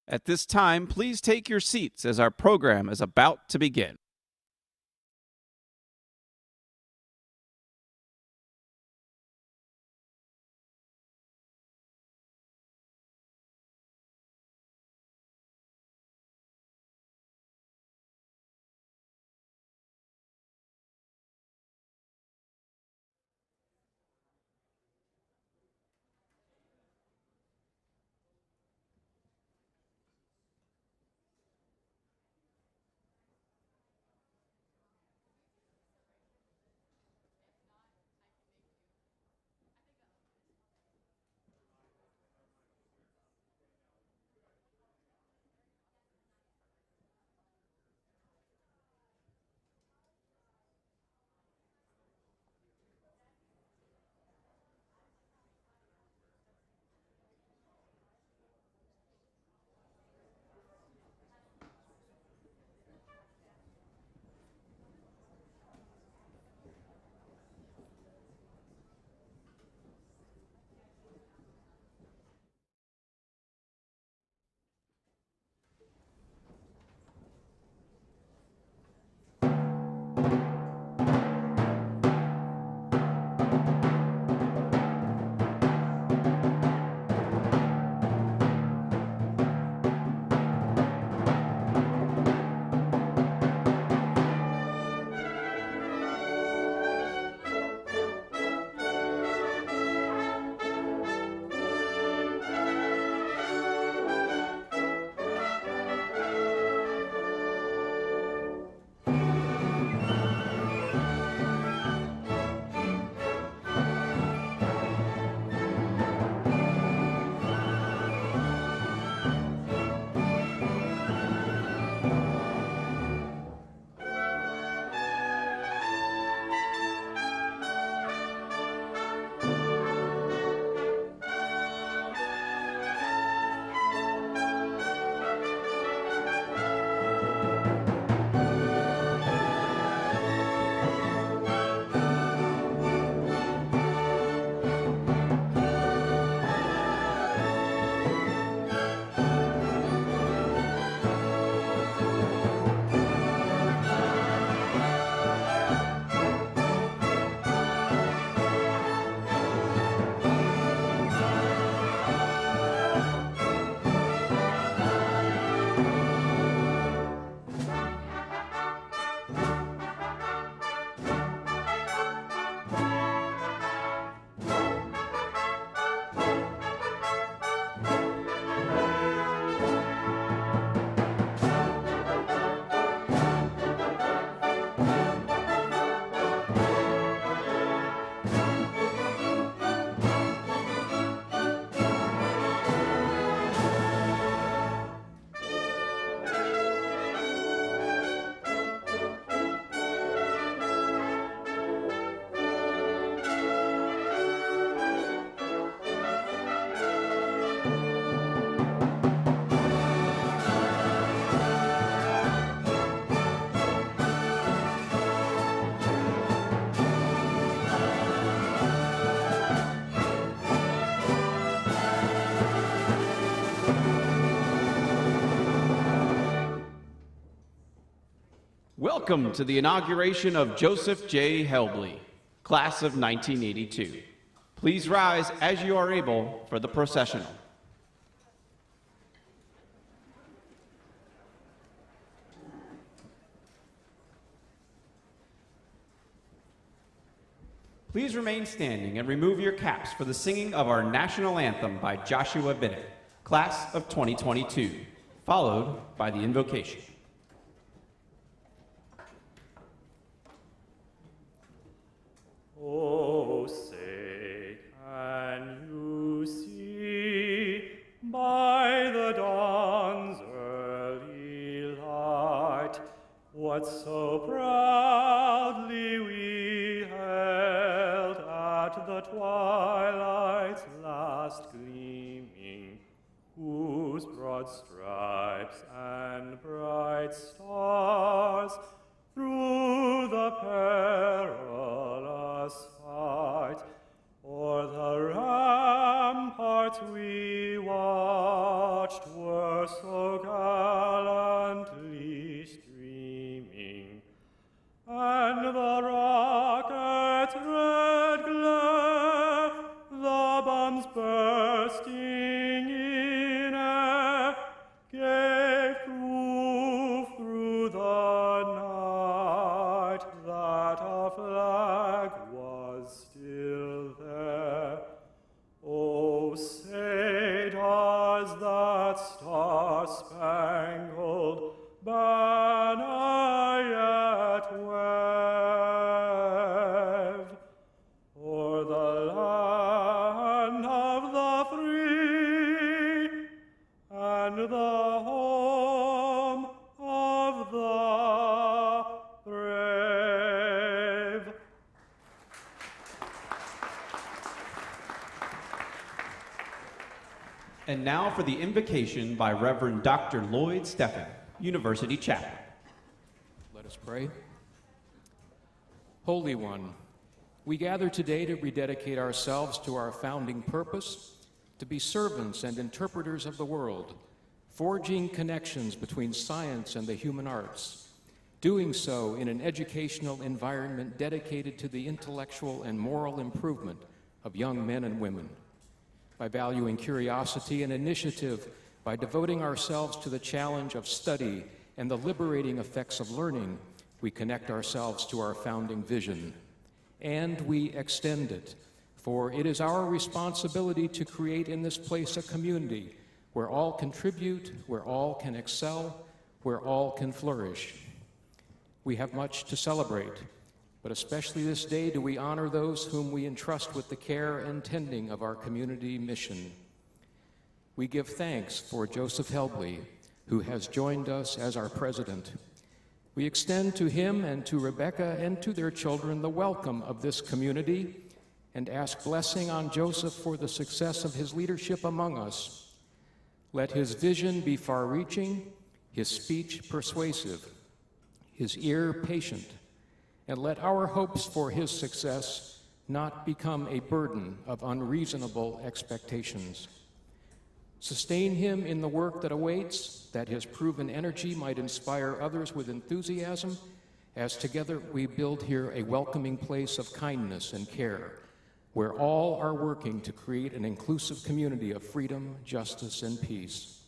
At this time, please take your seats as our program is about to begin. Welcome to the inauguration of Joseph J. Helble, class of 1982. Please rise as you are able for the processional. Please remain standing and remove your caps for the singing of our national anthem by Joshua Bennett, class of 2022, followed by the invocation. Oh, say, can you see by the dawn's early light what so proudly we held at the twilight's last gleaming, whose broad stripes and bright stars through the perilous fight o'er the ramparts we watched were so glare, the bombs bursting in air, gave proof through the night that our flag was still there. Oh, say does that star-spangled banner yet wave o'er the land of the free and the home of the brave? And now for the invocation by Reverend Dr. Lloyd Steffen, University Chaplain. Let us pray. Holy One, we gather today to rededicate ourselves to our founding purpose, to be servants and interpreters of the world, forging connections between science and the human arts, doing so in an educational environment dedicated to the intellectual and moral improvement of young men and women. By valuing curiosity and initiative, by devoting ourselves to the challenge of study and the liberating effects of learning, we connect ourselves to our founding vision. And we extend it, for it is our responsibility to create in this place a community where all contribute, where all can excel, where all can flourish. We have much to celebrate, but especially this day do we honor those whom we entrust with the care and tending of our community mission. We give thanks for Joseph Helble, who has joined us as our president. We extend to him and to Rebecca and to their children the welcome of this community and ask blessing on Joseph for the success of his leadership among us. Let his vision be far-reaching, his speech persuasive, his ear patient, and let our hopes for his success not become a burden of unreasonable expectations. Sustain him in the work that awaits, that his proven energy might inspire others with enthusiasm, as together we build here a welcoming place of kindness and care, where all are working to create an inclusive community of freedom, justice, and peace.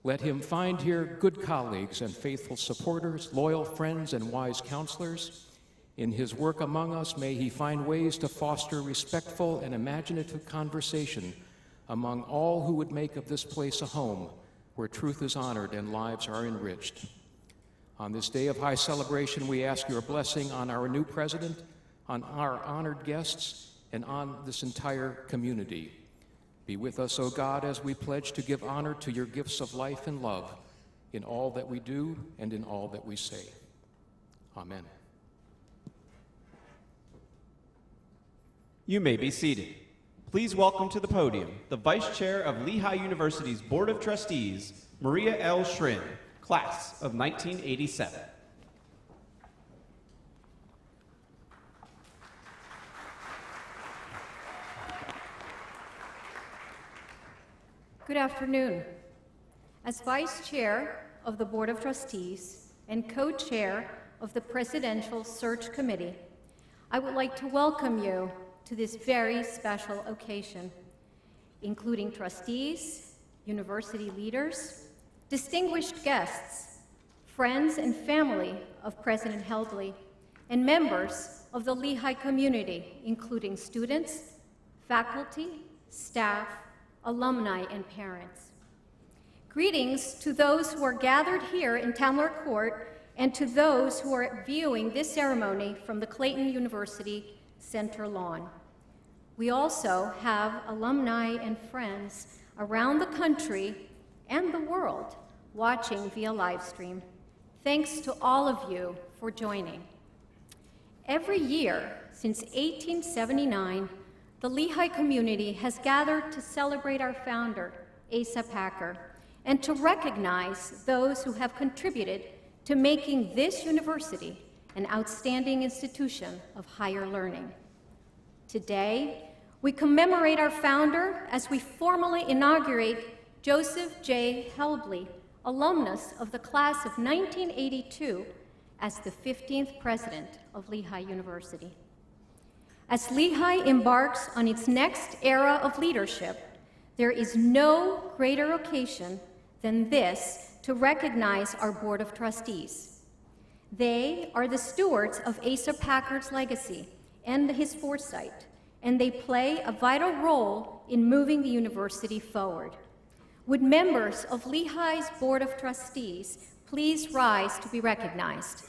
Let him find here good colleagues and faithful supporters, loyal friends, and wise counselors. In his work among us, may he find ways to foster respectful and imaginative conversation among all who would make of this place a home where truth is honored and lives are enriched. On this day of high celebration, we ask your blessing on our new president, on our honored guests, and on this entire community. Be with us, O God, as we pledge to give honor to your gifts of life and love in all that we do and in all that we say. Amen. You may be seated. Please welcome to the podium the Vice Chair of Lehigh University's Board of Trustees, Maria L. Schrin, Class of 1987. Good afternoon. As Vice Chair of the Board of Trustees and Co-Chair of the Presidential Search Committee, I would like to welcome you to this very special occasion, including trustees, university leaders, distinguished guests, friends and family of President Helble, and members of the Lehigh community, including students, faculty, staff, alumni, and parents. Greetings to those who are gathered here in Tamler Court and to those who are viewing this ceremony from the Clayton University Center lawn. We also have alumni and friends around the country and the world watching via live stream. Thanks to all of you for joining. Every year since 1879, the Lehigh community has gathered to celebrate our founder, Asa Packer, and to recognize those who have contributed to making this university an outstanding institution of higher learning. Today, we commemorate our founder as we formally inaugurate Joseph J. Helble, alumnus of the class of 1982, as the 15th president of Lehigh University. As Lehigh embarks on its next era of leadership, there is no greater occasion than this to recognize our Board of Trustees. They are the stewards of Asa Packard's legacy and his foresight, and they play a vital role in moving the university forward. Would members of Lehigh's Board of Trustees please rise to be recognized?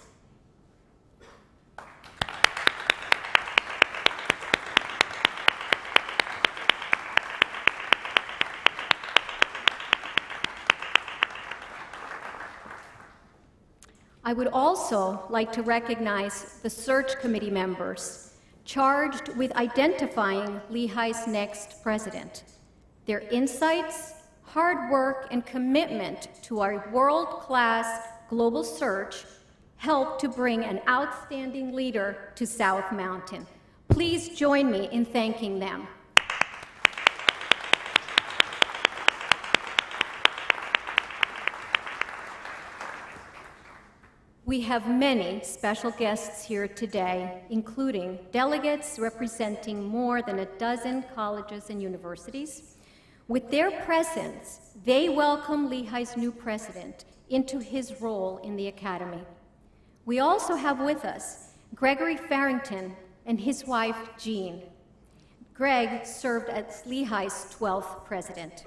I would also like to recognize the search committee members charged with identifying Lehigh's next president. Their insights, hard work, and commitment to our world-class global search helped to bring an outstanding leader to South Mountain. Please join me in thanking them. We have many special guests here today, including delegates representing more than a dozen colleges and universities. With their presence, they welcome Lehigh's new president into his role in the academy. We also have with us Gregory Farrington and his wife, Jean. Greg served as Lehigh's 12th president.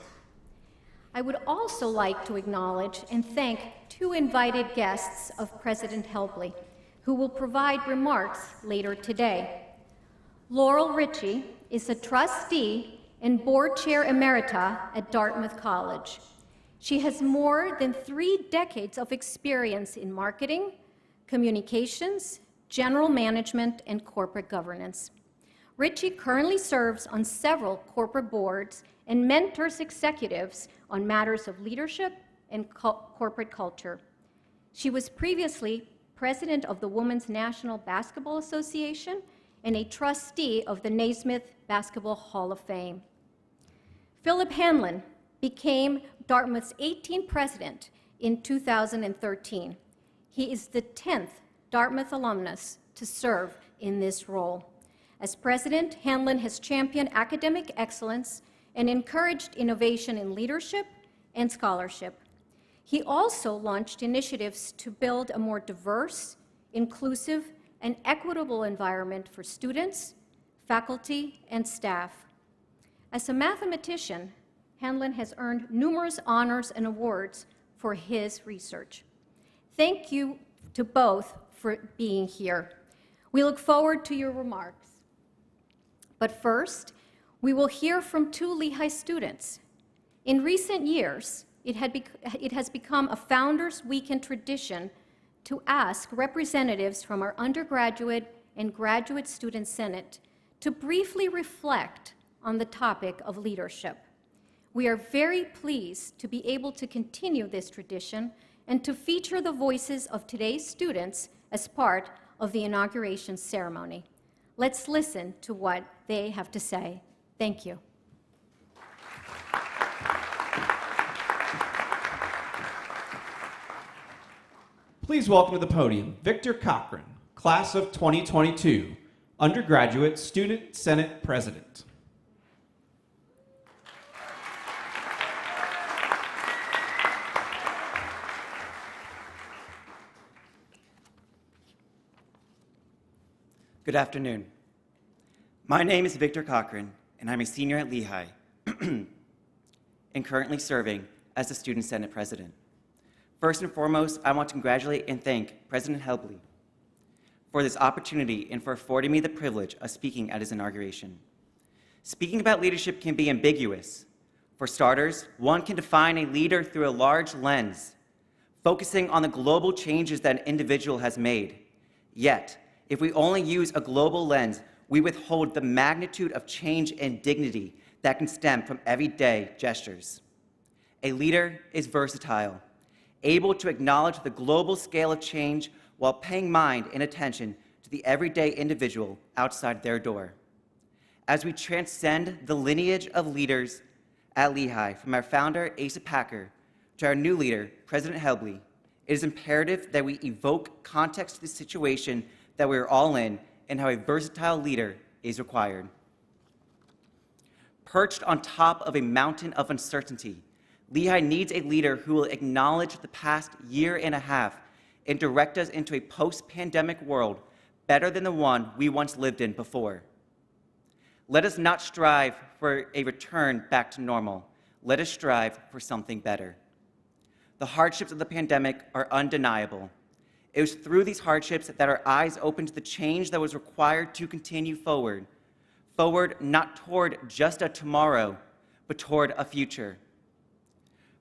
I would also like to acknowledge and thank two invited guests of President Helble, who will provide remarks later today. Laurel Richie is a trustee and board chair emerita at Dartmouth College. She has more than 3 decades of experience in marketing, communications, general management, and corporate governance. Richie currently serves on several corporate boards and mentors executives on matters of leadership and corporate culture. She was previously president of the Women's National Basketball Association and a trustee of the Naismith Basketball Hall of Fame. Philip Hanlon became Dartmouth's 18th president in 2013. He is the 10th Dartmouth alumnus to serve in this role. As president, Hanlon has championed academic excellence and encouraged innovation in leadership and scholarship. He also launched initiatives to build a more diverse, inclusive, and equitable environment for students, faculty, and staff. As a mathematician, Hanlon has earned numerous honors and awards for his research. Thank you to both for being here. We look forward to your remarks. But first, we will hear from 2 Lehigh students. In recent years, it has become a Founders Weekend tradition to ask representatives from our undergraduate and graduate student senate to briefly reflect on the topic of leadership. We are very pleased to be able to continue this tradition and to feature the voices of today's students as part of the inauguration ceremony. Let's listen to what they have to say. Thank you. Please welcome to the podium Victor Cochran, class of 2022, undergraduate student senate president. Good afternoon. My name is Victor Cochran, and I'm a senior at Lehigh and currently serving as the Student Senate President. First and foremost, I want to congratulate and thank President Helble for this opportunity and for affording me the privilege of speaking at his inauguration. Speaking about leadership can be ambiguous. For starters, one can define a leader through a large lens, focusing on the global changes that an individual has made. Yet, if we only use a global lens, we withhold the magnitude of change and dignity that can stem from everyday gestures. A leader is versatile, able to acknowledge the global scale of change while paying mind and attention to the everyday individual outside their door. As we transcend the lineage of leaders at Lehigh, from our founder, Asa Packard, to our new leader, President Helble, it is imperative that we evoke context to the situation that we are all in and how a versatile leader is required. Perched on top of a mountain of uncertainty, Lehigh needs a leader who will acknowledge the past year and a half and direct us into a post-pandemic world better than the one we once lived in before. Let us not strive for a return back to normal. Let us strive for something better. The hardships of the pandemic are undeniable. It was through these hardships that our eyes opened to the change that was required to continue forward. Forward not toward just a tomorrow, but toward a future.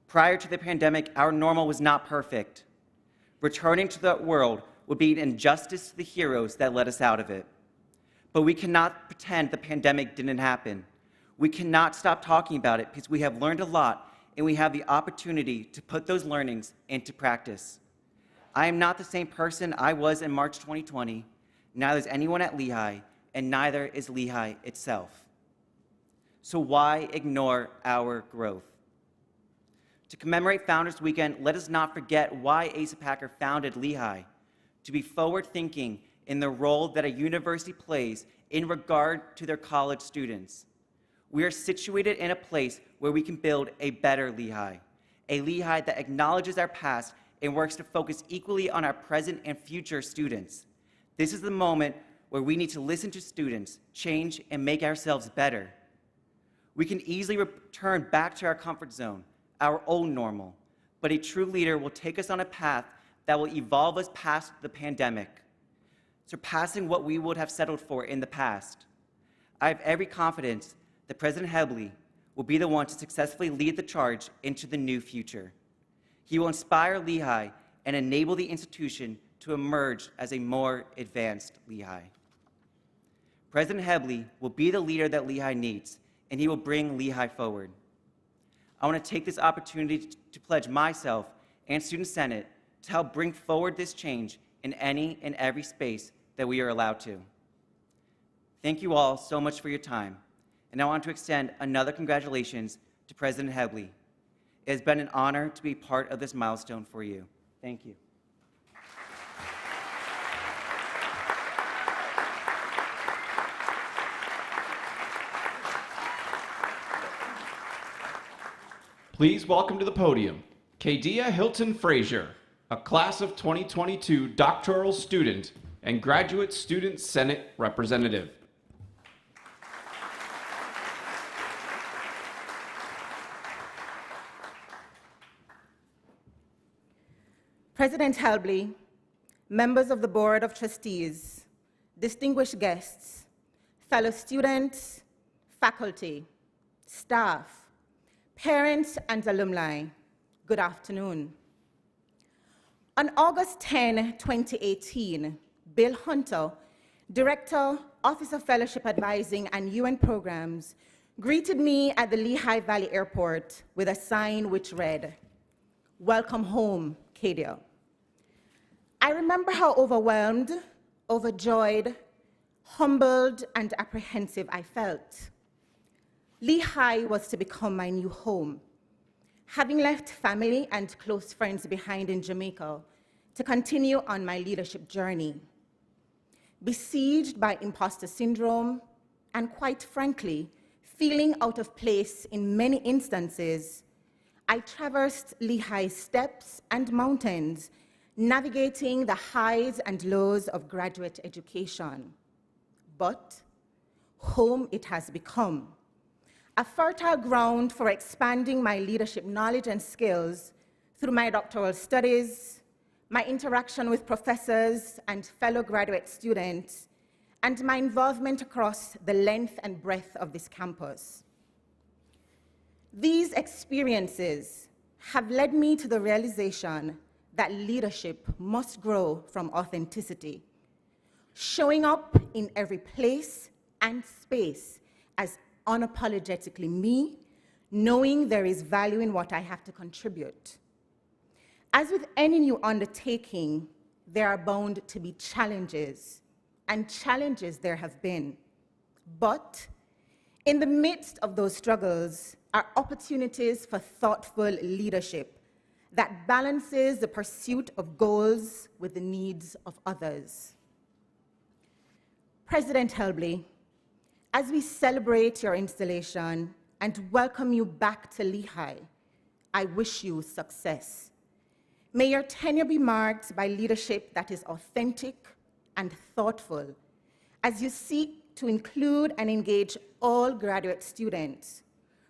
Prior to the pandemic, our normal was not perfect. Returning to that world would be an injustice to the heroes that led us out of it. But we cannot pretend the pandemic didn't happen. We cannot stop talking about it because we have learned a lot and we have the opportunity to put those learnings into practice. I am not the same person I was in March 2020, neither is anyone at Lehigh, and neither is Lehigh itself. So why ignore our growth? To commemorate Founders Weekend, let us not forget why Asa Packer founded Lehigh, to be forward-thinking in the role that a university plays in regard to their college students. We are situated in a place where we can build a better Lehigh, a Lehigh that acknowledges our past and works to focus equally on our present and future students. This is the moment where we need to listen to students, change, and make ourselves better. We can easily return back to our comfort zone, our old normal, but a true leader will take us on a path that will evolve us past the pandemic, surpassing what we would have settled for in the past. I have every confidence that President Helble will be the one to successfully lead the charge into the new future. He will inspire Lehigh and enable the institution to emerge as a more advanced Lehigh. President Helble will be the leader that Lehigh needs, and he will bring Lehigh forward. I want to take this opportunity to pledge myself and Student Senate to help bring forward this change in any and every space that we are allowed to. Thank you all so much for your time, and I want to extend another congratulations to President Helble. It has been an honor to be part of this milestone for you. Thank you. Please welcome to the podium, Kadia Hilton Frazier, a class of 2022 doctoral student and graduate student Senate representative. President Helble, members of the Board of Trustees, distinguished guests, fellow students, faculty, staff, parents, and alumni, good afternoon. On August 10, 2018, Bill Hunter, Director, Office of Fellowship Advising and UN Programs, greeted me at the Lehigh Valley Airport with a sign which read, "Welcome home, Kadia." I remember how overwhelmed, overjoyed, humbled, and apprehensive I felt. Lehigh was to become my new home, having left family and close friends behind in Jamaica to continue on my leadership journey. Besieged by imposter syndrome and, quite frankly, feeling out of place in many instances, I traversed Lehigh's steps and mountains, navigating the highs and lows of graduate education. But home it has become, a fertile ground for expanding my leadership knowledge and skills through my doctoral studies, my interaction with professors and fellow graduate students, and my involvement across the length and breadth of this campus. These experiences have led me to the realization that leadership must grow from authenticity, showing up in every place and space as unapologetically me, knowing there is value in what I have to contribute. As with any new undertaking, there are bound to be challenges, and challenges there have been. But in the midst of those struggles are opportunities for thoughtful leadership that balances the pursuit of goals with the needs of others. President Helble, As we celebrate your installation and welcome you back to Lehigh, I wish you success. May your tenure be marked by leadership that is authentic and thoughtful as you seek to include and engage all graduate students,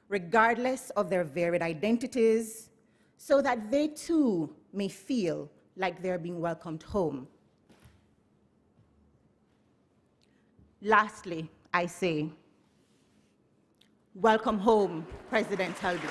regardless of their varied identities, so that they too may feel like they're being welcomed home. Lastly, I say, welcome home, President Helble.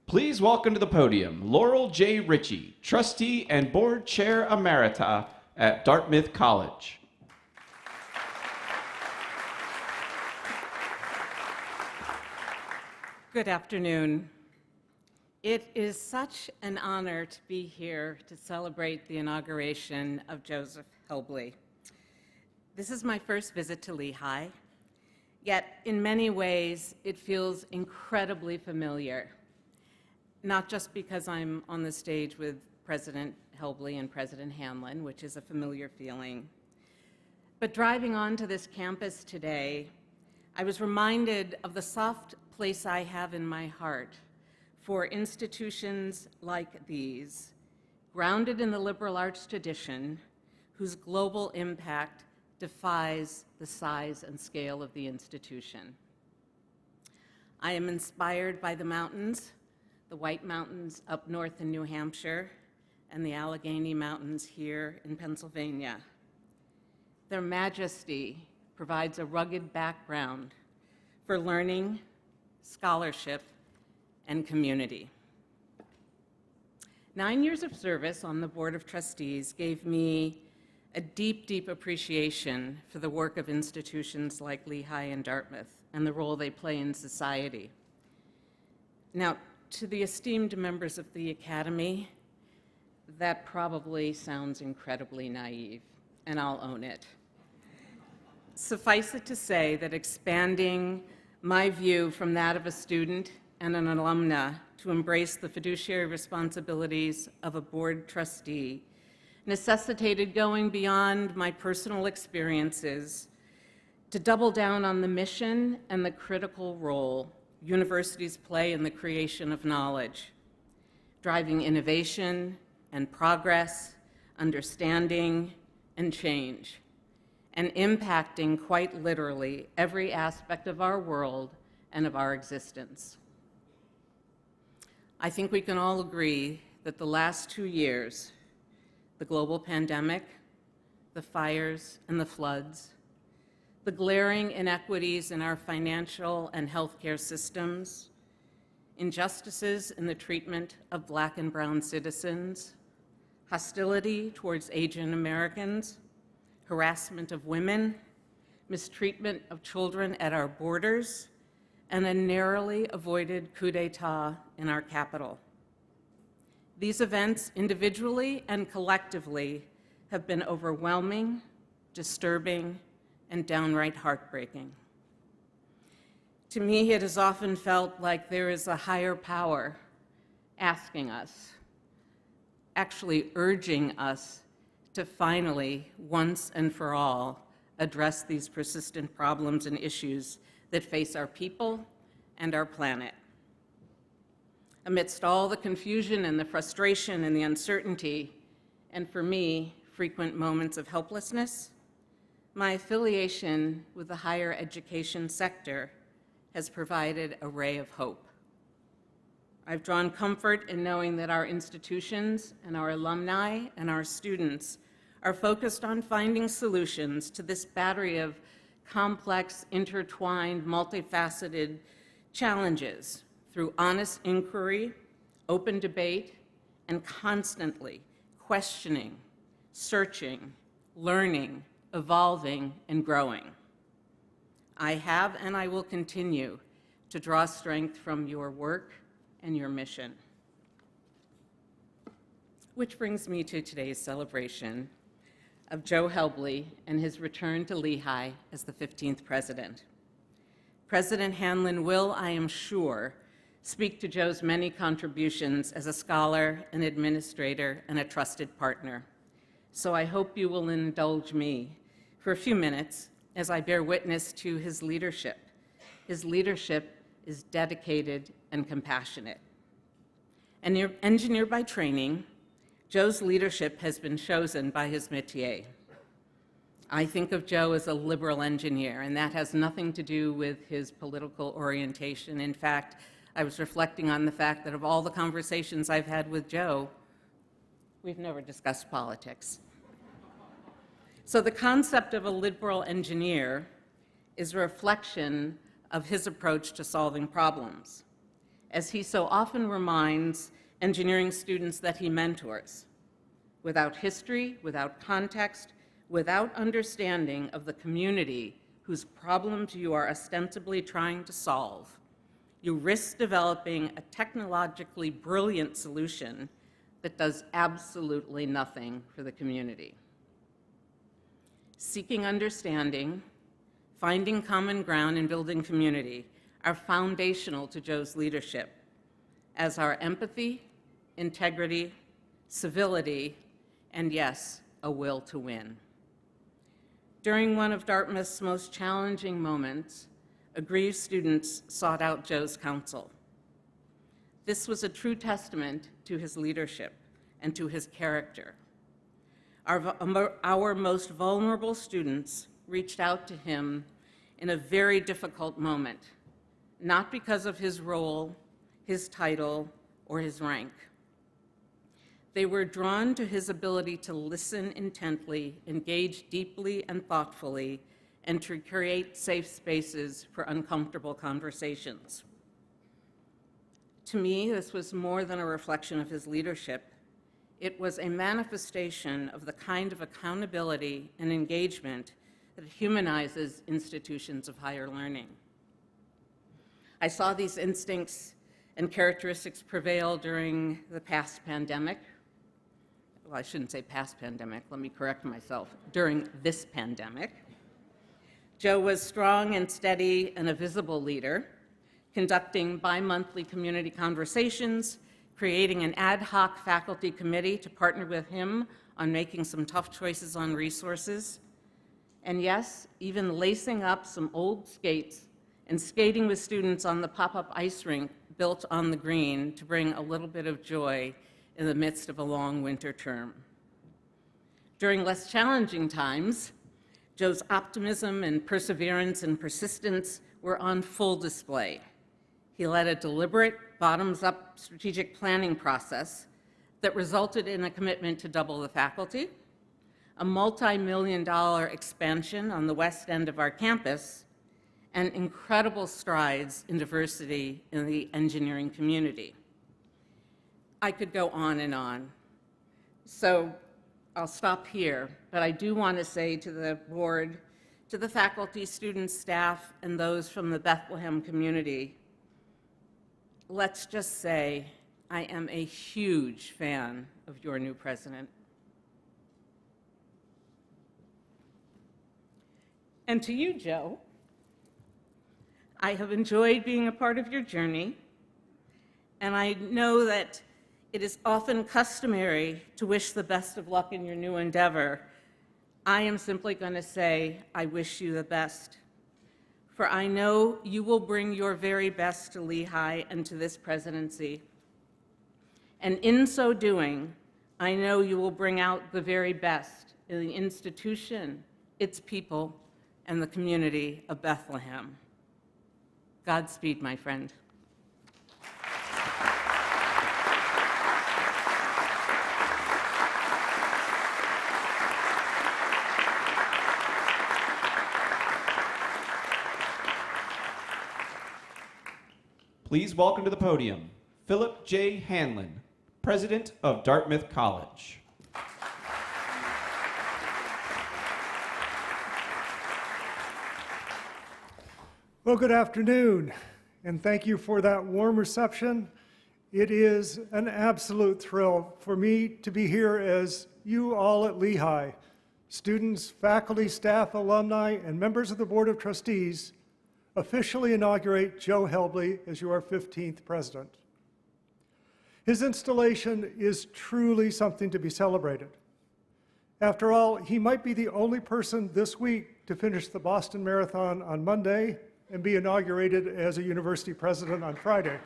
Please welcome to the podium Laurel J. Richie, Trustee and Board Chair Emerita at Dartmouth College. Good afternoon. It is such an honor to be here to celebrate the inauguration of Joseph Helble. This is my first visit to Lehigh, yet in many ways it feels incredibly familiar. Not just because I'm on the stage with President Helble and President Hanlon, which is a familiar feeling, but driving onto this campus today, I was reminded of the soft place I have in my heart for institutions like these, grounded in the liberal arts tradition, whose global impact defies the size and scale of the institution. I am inspired by the mountains, the White Mountains up north in New Hampshire, and the Allegheny Mountains here in Pennsylvania. Their majesty provides a rugged background for learning, scholarship, and community. 9 years of service on the Board of Trustees gave me a deep, deep appreciation for the work of institutions like Lehigh and Dartmouth and the role they play in society. Now, to the esteemed members of the Academy, that probably sounds incredibly naive, and I'll own it. Suffice it to say that expanding my view from that of a student and an alumna to embrace the fiduciary responsibilities of a board trustee necessitated going beyond my personal experiences to double down on the mission and the critical role universities play in the creation of knowledge, driving innovation and progress, understanding and change, and impacting quite literally every aspect of our world and of our existence. I think we can all agree that the last 2 years, the global pandemic, the fires and the floods, the glaring inequities in our financial and healthcare systems, injustices in the treatment of Black and brown citizens, hostility towards Asian Americans, harassment of women, mistreatment of children at our borders, and a narrowly avoided coup d'etat in our capital. These events, individually and collectively, have been overwhelming, disturbing, and downright heartbreaking. To me, it has often felt like there is a higher power asking us, actually urging us to finally, once and for all, address these persistent problems and issues that face our people and our planet. Amidst all the confusion and the frustration and the uncertainty, and for me, frequent moments of helplessness, my affiliation with the higher education sector has provided a ray of hope. I've drawn comfort in knowing that our institutions and our alumni and our students are focused on finding solutions to this battery of complex, intertwined, multifaceted challenges through honest inquiry, open debate, and constantly questioning, searching, learning, evolving, and growing. I have and I will continue to draw strength from your work and your mission. Which brings me to today's celebration. of Joe Helble and his return to Lehigh as the 15th president. President Hanlon will, I am sure, speak to Joe's many contributions as a scholar, an administrator, and a trusted partner. So I hope you will indulge me for a few minutes as I bear witness to his leadership. His leadership is dedicated and compassionate. An engineer by training, Joe's leadership has been chosen by his métier. I think of Joe as a liberal engineer, and that has nothing to do with his political orientation. In fact, I was reflecting on the fact that of all the conversations I've had with Joe, we've never discussed politics. So the concept of a liberal engineer is a reflection of his approach to solving problems, as he so often reminds engineering students that he mentors. Without history, without context, without understanding of the community whose problems you are ostensibly trying to solve, you risk developing a technologically brilliant solution that does absolutely nothing for the community. Seeking understanding, finding common ground, and building community are foundational to Joe's leadership, as are empathy, integrity, civility, and yes, a will to win. During one of Dartmouth's most challenging moments, aggrieved students sought out Joe's counsel. This was a true testament to his leadership and to his character. Our most vulnerable students reached out to him in a very difficult moment, not because of his role, his title, or his rank. They were drawn to his ability to listen intently, engage deeply and thoughtfully, and to create safe spaces for uncomfortable conversations. To me, this was more than a reflection of his leadership. It was a manifestation of the kind of accountability and engagement that humanizes institutions of higher learning. I saw these instincts and characteristics prevail during the past pandemic. Well, I shouldn't say past pandemic, let me correct myself. During this pandemic. Joe was strong and steady and a visible leader, conducting bi-monthly community conversations, creating an ad hoc faculty committee to partner with him on making some tough choices on resources, and yes, even lacing up some old skates and skating with students on the pop-up ice rink built on the green to bring a little bit of joy in the midst of a long winter term. During less challenging times, Joe's optimism and perseverance and persistence were on full display. He led a deliberate, bottoms-up strategic planning process that resulted in a commitment to double the faculty, a multi-million-dollar expansion on the west end of our campus, and incredible strides in diversity in the engineering community. I could go on and on. So I'll stop here, but I do want to say to the board, to the faculty, students, staff, and those from the Bethlehem community, let's just say I am a huge fan of your new president. And to you, Joe, I have enjoyed being a part of your journey, and I know that it is often customary to wish the best of luck in your new endeavor. I am simply going to say, I wish you the best. For I know you will bring your very best to Lehigh and to this presidency. And in so doing, I know you will bring out the very best in the institution, its people, and the community of Bethlehem. Godspeed, my friend. Please welcome to the podium, Philip J. Hanlon, President of Dartmouth College. Well, good afternoon, and thank you for that warm reception. It is an absolute thrill for me to be here as you all at Lehigh students, faculty, staff, alumni, and members of the Board of Trustees officially inaugurate Joe Helble as your 15th president. His installation is truly something to be celebrated. After all, he might be the only person this week to finish the Boston Marathon on Monday and be inaugurated as a university president on Friday.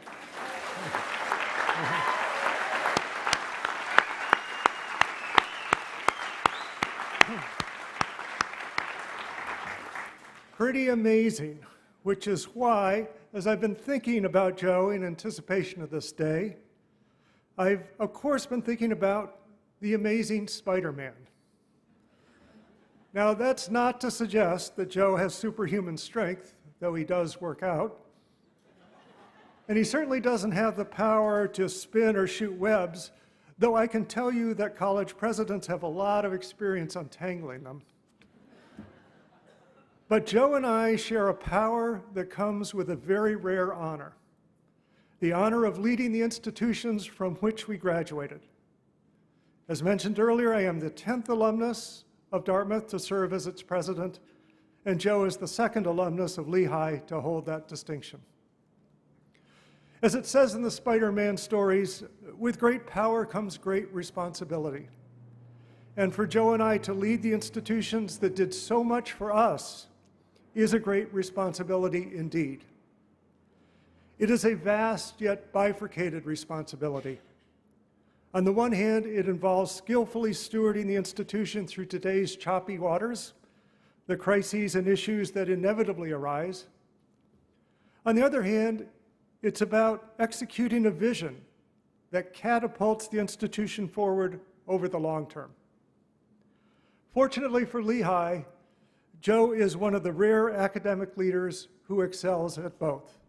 Pretty amazing, which is why, as I've been thinking about Joe in anticipation of this day, I've, of course, been thinking about the amazing Spider-Man. Now, that's not to suggest that Joe has superhuman strength, though he does work out. And he certainly doesn't have the power to spin or shoot webs, though I can tell you that college presidents have a lot of experience untangling them. But Joe and I share a power that comes with a very rare honor, the honor of leading the institutions from which we graduated. As mentioned earlier, I am the 10th alumnus of Dartmouth to serve as its president, and Joe is the 2nd alumnus of Lehigh to hold that distinction. As it says in the Spider-Man stories, with great power comes great responsibility. And for Joe and I to lead the institutions that did so much for us is a great responsibility indeed. It is a vast yet bifurcated responsibility. On the one hand, it involves skillfully stewarding the institution through today's choppy waters, the crises and issues that inevitably arise. On the other hand, it's about executing a vision that catapults the institution forward over the long term. Fortunately for Lehigh, Joe is one of the rare academic leaders who excels at both.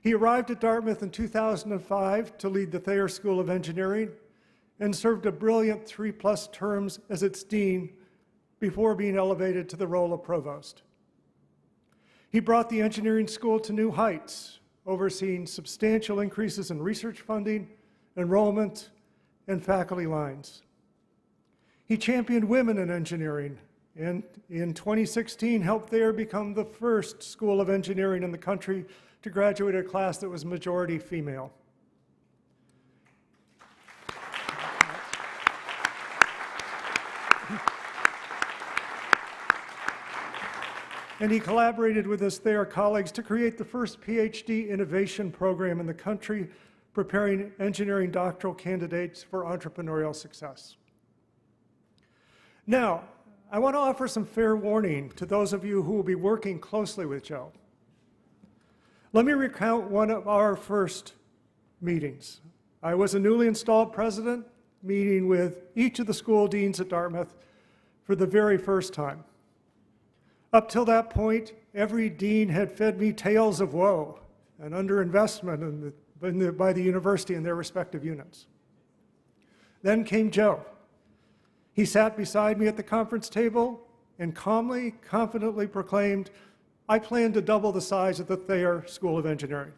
He arrived at Dartmouth in 2005 to lead the Thayer School of Engineering and served a brilliant 3+ terms as its dean before being elevated to the role of provost. He brought the engineering school to new heights, overseeing substantial increases in research funding, enrollment, and faculty lines. He championed women in engineering, and in 2016 helped Thayer become the first school of engineering in the country to graduate a class that was majority female. And he collaborated with his Thayer colleagues to create the first PhD innovation program in the country, preparing engineering doctoral candidates for entrepreneurial success. Now, I want to offer some fair warning to those of you who will be working closely with Joe. Let me recount one of our first meetings. I was a newly installed president, meeting with each of the school deans at Dartmouth for the very first time. Up till that point, every dean had fed me tales of woe and underinvestment by the university in their respective units. Then came Joe. He sat beside me at the conference table and calmly, confidently proclaimed, "I plan to double the size of the Thayer School of Engineering."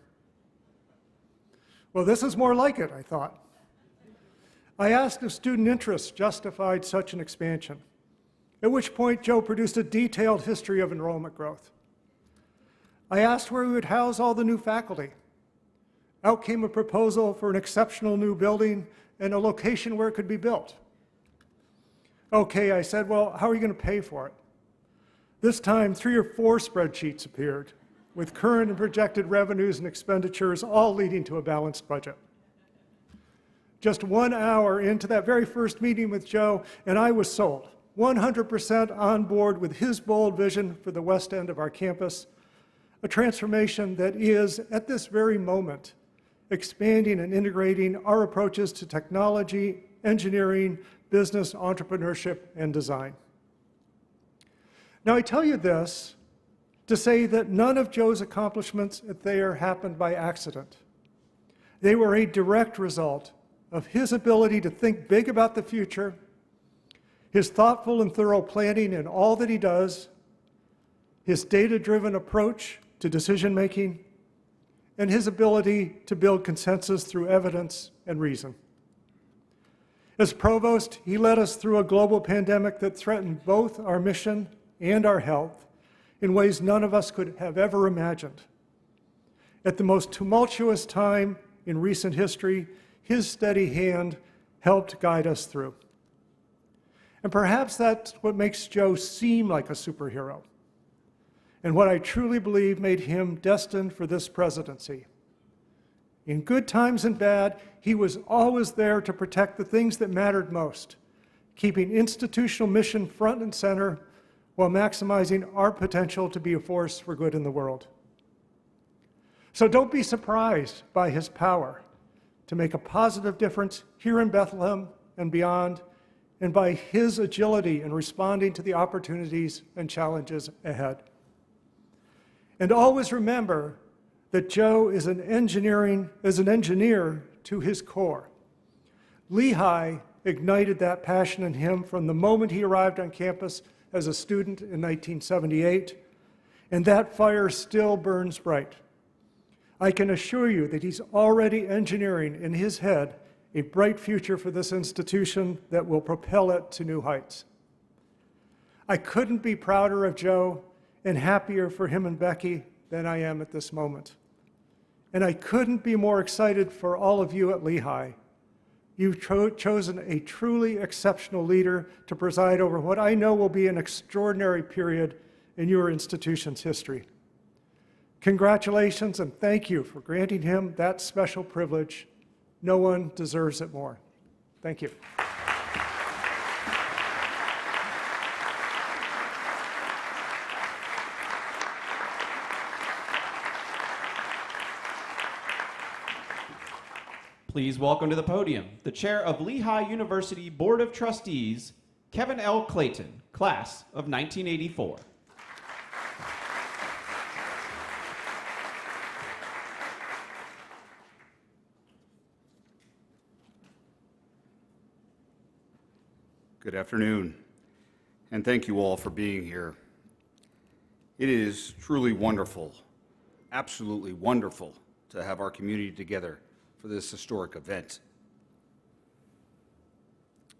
Well, this is more like it, I thought. I asked if student interest justified such an expansion, at which point Joe produced a detailed history of enrollment growth. I asked where we would house all the new faculty. Out came a proposal for an exceptional new building and a location where it could be built. Okay, I said, well, how are you going to pay for it? This time, 3 or 4 spreadsheets appeared, with current and projected revenues and expenditures all leading to a balanced budget. Just 1 hour into that very first meeting with Joe, and I was sold, 100% on board with his bold vision for the west end of our campus, a transformation that is, at this very moment, expanding and integrating our approaches to technology, engineering, business, entrepreneurship, and design. Now, I tell you this to say that none of Joe's accomplishments at Thayer happened by accident. They were a direct result of his ability to think big about the future, his thoughtful and thorough planning in all that he does, his data-driven approach to decision-making, and his ability to build consensus through evidence and reason. As provost, he led us through a global pandemic that threatened both our mission and our health in ways none of us could have ever imagined. At the most tumultuous time in recent history, his steady hand helped guide us through. And perhaps that's what makes Joe seem like a superhero, and what I truly believe made him destined for this presidency. In good times and bad, he was always there to protect the things that mattered most, keeping institutional mission front and center while maximizing our potential to be a force for good in the world. So don't be surprised by his power to make a positive difference here in Bethlehem and beyond, and by his agility in responding to the opportunities and challenges ahead. And always remember that Joe is an engineer to his core. Lehigh ignited that passion in him from the moment he arrived on campus as a student in 1978, and that fire still burns bright. I can assure you that he's already engineering in his head a bright future for this institution that will propel it to new heights. I couldn't be prouder of Joe and happier for him and Becky than I am at this moment. And I couldn't be more excited for all of you at Lehigh. You've chosen a truly exceptional leader to preside over what I know will be an extraordinary period in your institution's history. Congratulations and thank you for granting him that special privilege. No one deserves it more. Thank you. Please welcome to the podium the chair of Lehigh University Board of Trustees, Kevin L. Clayton, class of 1984. Good afternoon, and thank you all for being here. It is truly wonderful, absolutely wonderful, to have our community together for this historic event.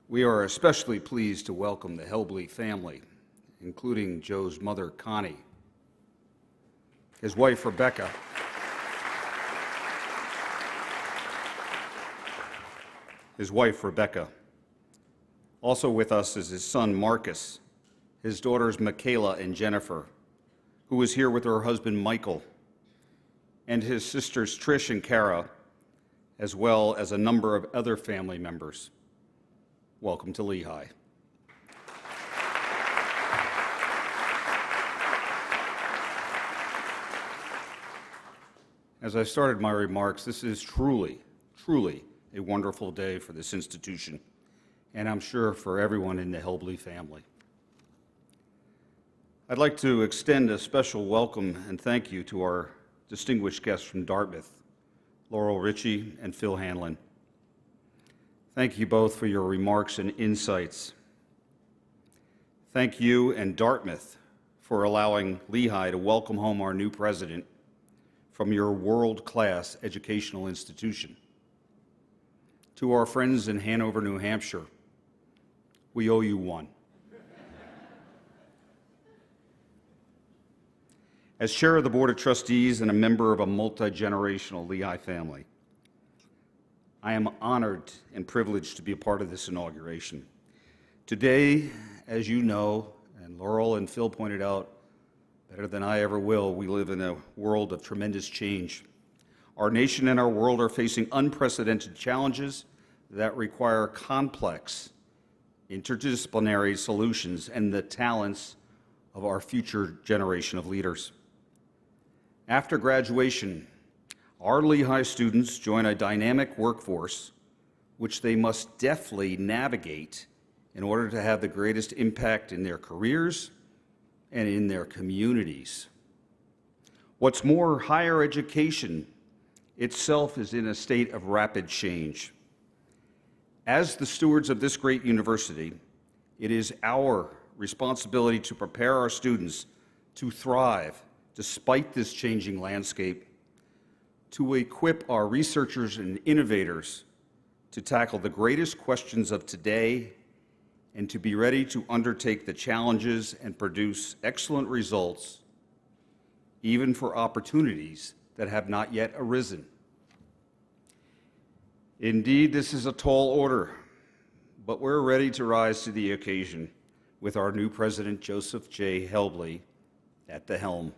We are especially pleased to welcome the Helble family, including Joe's mother, Connie, his wife, Rebecca, Also with us is his son, Marcus, his daughters, Michaela and Jennifer, who is here with her husband, Michael, and his sisters, Trish and Kara, as well as a number of other family members. Welcome to Lehigh. As I started my remarks, this is truly, truly a wonderful day for this institution, and I'm sure for everyone in the Helble family. I'd like to extend a special welcome and thank you to our distinguished guests from Dartmouth, Laurel Richie and Phil Hanlon. Thank you both for your remarks and insights. Thank you and Dartmouth for allowing Lehigh to welcome home our new president from your world-class educational institution. To our friends in Hanover, New Hampshire, we owe you one. As chair of the Board of Trustees and a member of a multi-generational Lehigh family, I am honored and privileged to be a part of this inauguration. Today, as you know, and Laurel and Phil pointed out better than I ever will, we live in a world of tremendous change. Our nation and our world are facing unprecedented challenges that require complex, interdisciplinary solutions and the talents of our future generation of leaders. After graduation, our Lehigh students join a dynamic workforce which they must deftly navigate in order to have the greatest impact in their careers and in their communities. What's more, higher education itself is in a state of rapid change. As the stewards of this great university, it is our responsibility to prepare our students to thrive despite this changing landscape, to equip our researchers and innovators to tackle the greatest questions of today and to be ready to undertake the challenges and produce excellent results, even for opportunities that have not yet arisen. Indeed, this is a tall order, but we're ready to rise to the occasion with our new president, Joseph J. Helble, at the helm.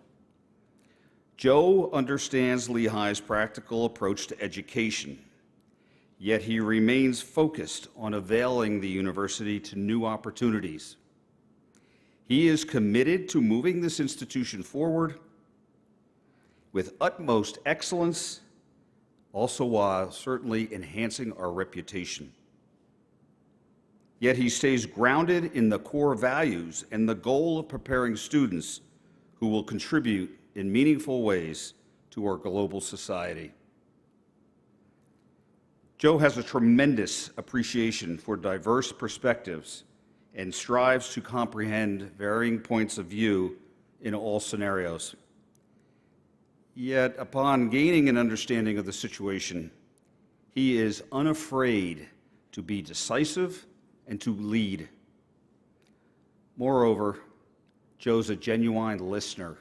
Joe understands Lehigh's practical approach to education, yet he remains focused on availing the university to new opportunities. He is committed to moving this institution forward with utmost excellence, also while certainly enhancing our reputation. Yet he stays grounded in the core values and the goal of preparing students who will contribute in meaningful ways to our global society. Joe has a tremendous appreciation for diverse perspectives and strives to comprehend varying points of view in all scenarios. Yet, upon gaining an understanding of the situation, he is unafraid to be decisive and to lead. Moreover, Joe's a genuine listener.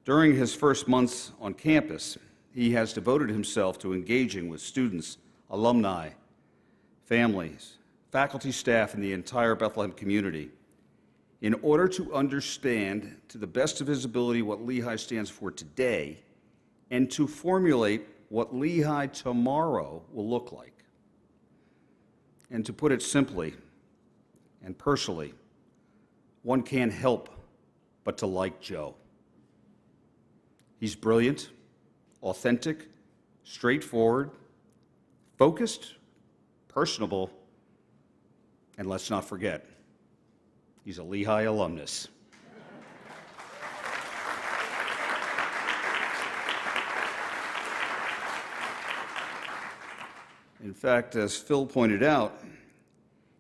During his first months on campus, he has devoted himself to engaging with students, alumni, families, faculty, staff, and the entire Bethlehem community in order to understand to the best of his ability what Lehigh stands for today and to formulate what Lehigh tomorrow will look like. And to put it simply and personally, one can't help but to like Joe. He's brilliant, authentic, straightforward, focused, personable, and let's not forget, he's a Lehigh alumnus. In fact, as Phil pointed out,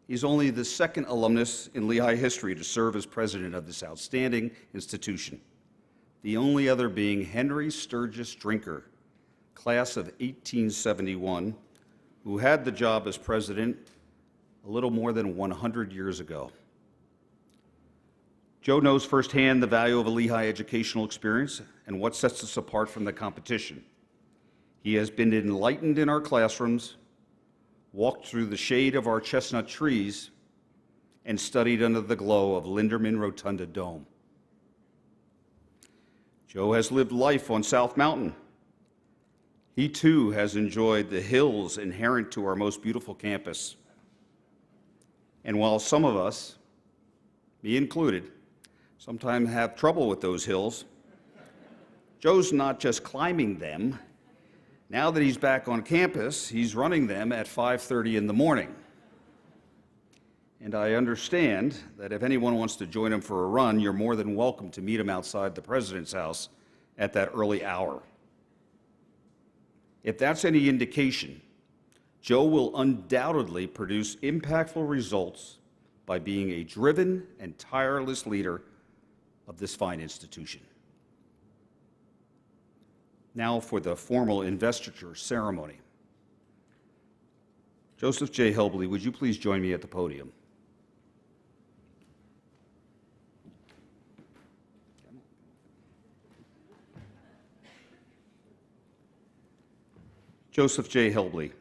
he's only the second alumnus in Lehigh history to serve as president of this outstanding institution, the only other being Henry Sturgis Drinker, class of 1871, who had the job as president a little more than 100 years ago. Joe knows firsthand the value of a Lehigh educational experience and what sets us apart from the competition. He has been enlightened in our classrooms, walked through the shade of our chestnut trees, and studied under the glow of Linderman Rotunda Dome. Joe has lived life on South Mountain. He too has enjoyed the hills inherent to our most beautiful campus. And while some of us, me included, sometimes have trouble with those hills, Joe's not just climbing them. Now that he's back on campus, he's running them at 5:30 in the morning. And I understand that if anyone wants to join him for a run, you're more than welcome to meet him outside the president's house at that early hour. If that's any indication, Joe will undoubtedly produce impactful results by being a driven and tireless leader of this fine institution. Now for the formal investiture ceremony. Joseph J. Helble, would you please join me at the podium? Joseph J. Helble,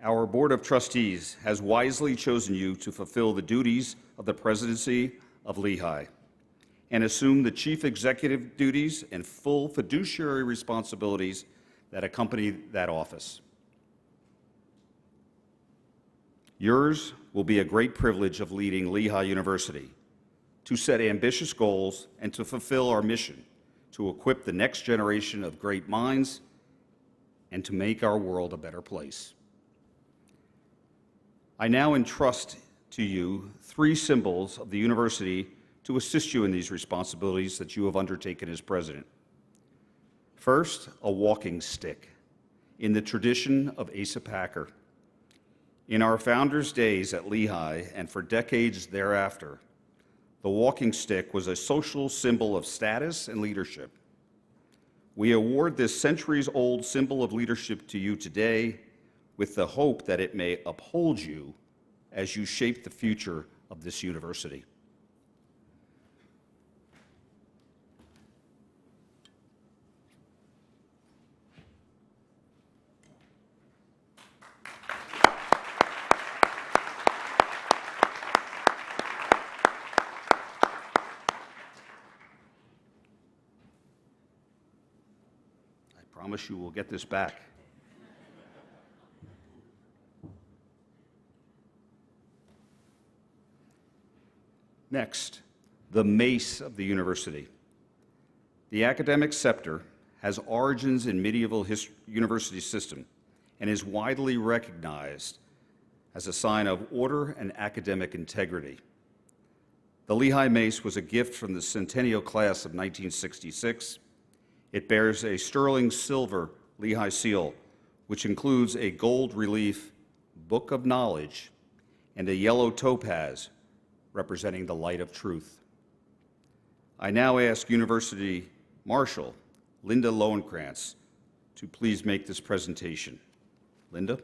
our Board of Trustees has wisely chosen you to fulfill the duties of the presidency of Lehigh and assume the chief executive duties and full fiduciary responsibilities that accompany that office. Yours will be a great privilege of leading Lehigh University to set ambitious goals and to fulfill our mission to equip the next generation of great minds and to make our world a better place. I now entrust to you 3 symbols of the university to assist you in these responsibilities that you have undertaken as president. First, a walking stick, in the tradition of Asa Packer. In our founders' days at Lehigh and for decades thereafter, the walking stick was a social symbol of status and leadership. We award this centuries-old symbol of leadership to you today with the hope that it may uphold you as you shape the future of this university. I promise you we'll get this back. Next, the mace of the university. The academic scepter has origins in medieval university system and is widely recognized as a sign of order and academic integrity. The Lehigh Mace was a gift from the Centennial Class of 1966. It bears a sterling silver Lehigh seal, which includes a gold relief Book of Knowledge and a yellow topaz representing the light of truth. I now ask University Marshal Linda Lowenkrantz to please make this presentation. Linda?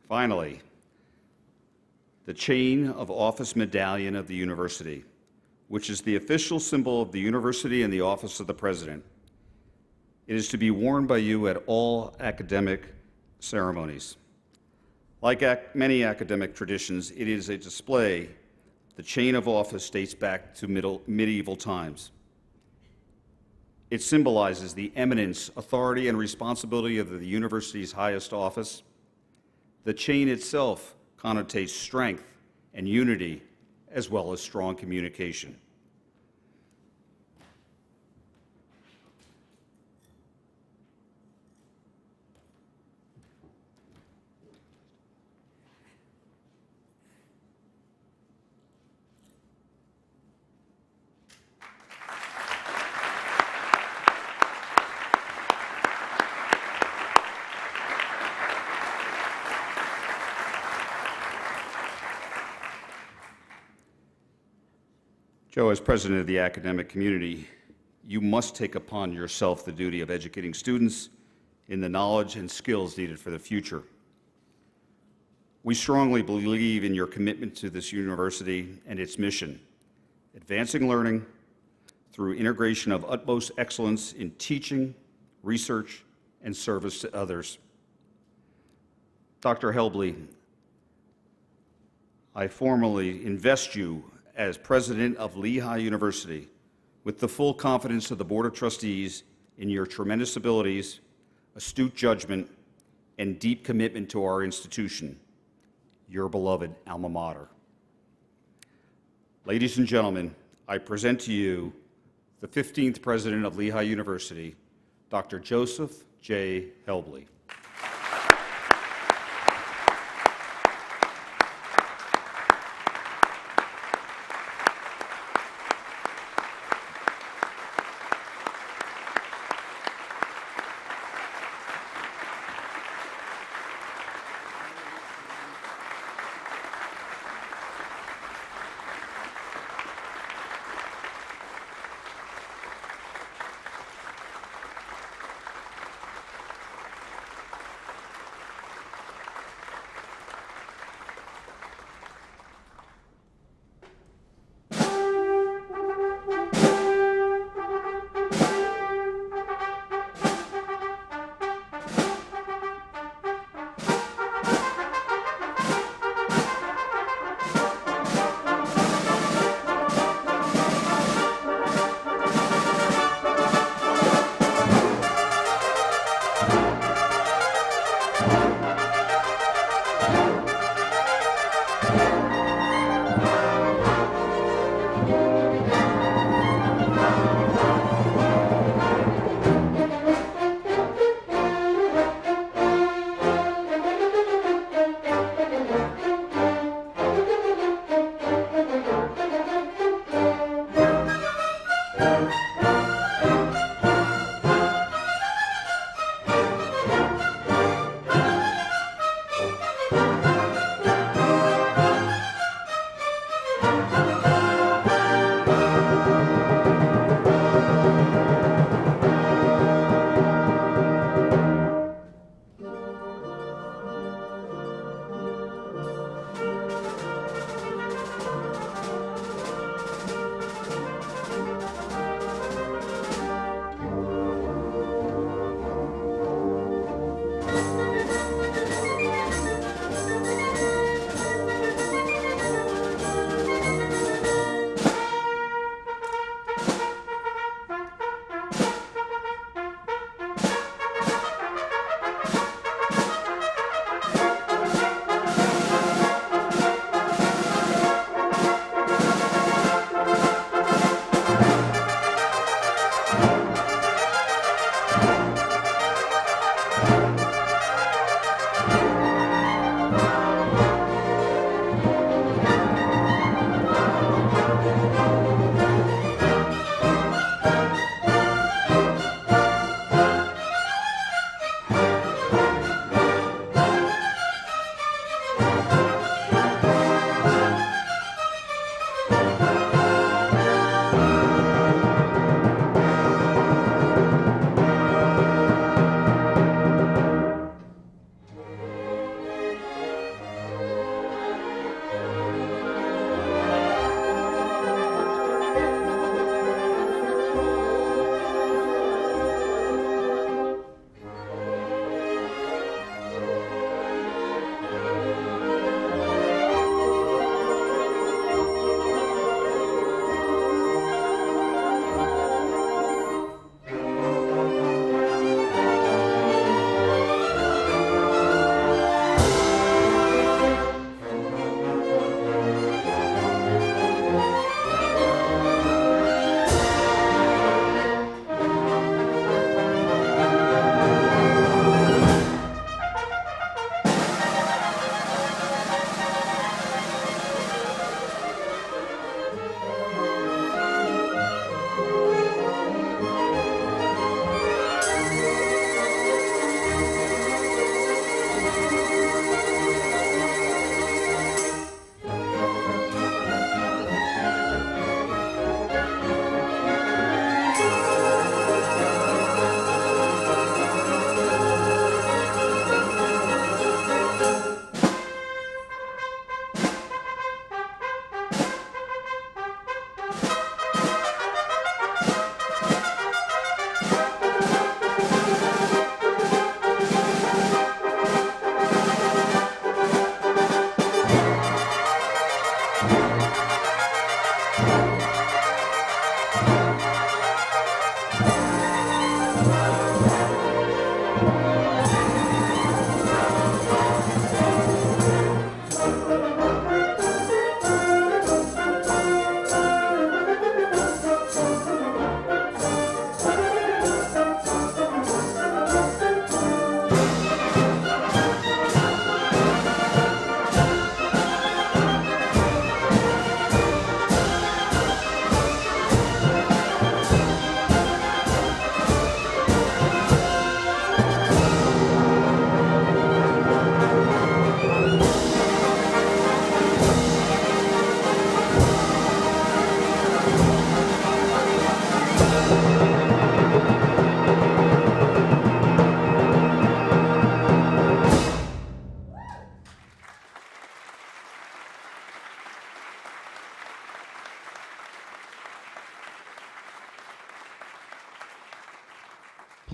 Finally, the Chain of Office Medallion of the University, which is the official symbol of the university and the Office of the President. It is to be worn by you at all academic ceremonies. Like many academic traditions, it is a display. The chain of office dates back to medieval times. It symbolizes the eminence, authority, and responsibility of the university's highest office. The chain itself connotates strength and unity, as well as strong communication. Joe, as president of the academic community, you must take upon yourself the duty of educating students in the knowledge and skills needed for the future. We strongly believe in your commitment to this university and its mission, advancing learning through integration of utmost excellence in teaching, research, and service to others. Dr. Helble, I formally invest you as president of Lehigh University with the full confidence of the Board of Trustees in your tremendous abilities, astute judgment, and deep commitment to our institution, your beloved alma mater. Ladies and gentlemen, I present to you the 15th president of Lehigh University, Dr. Joseph J. Helble.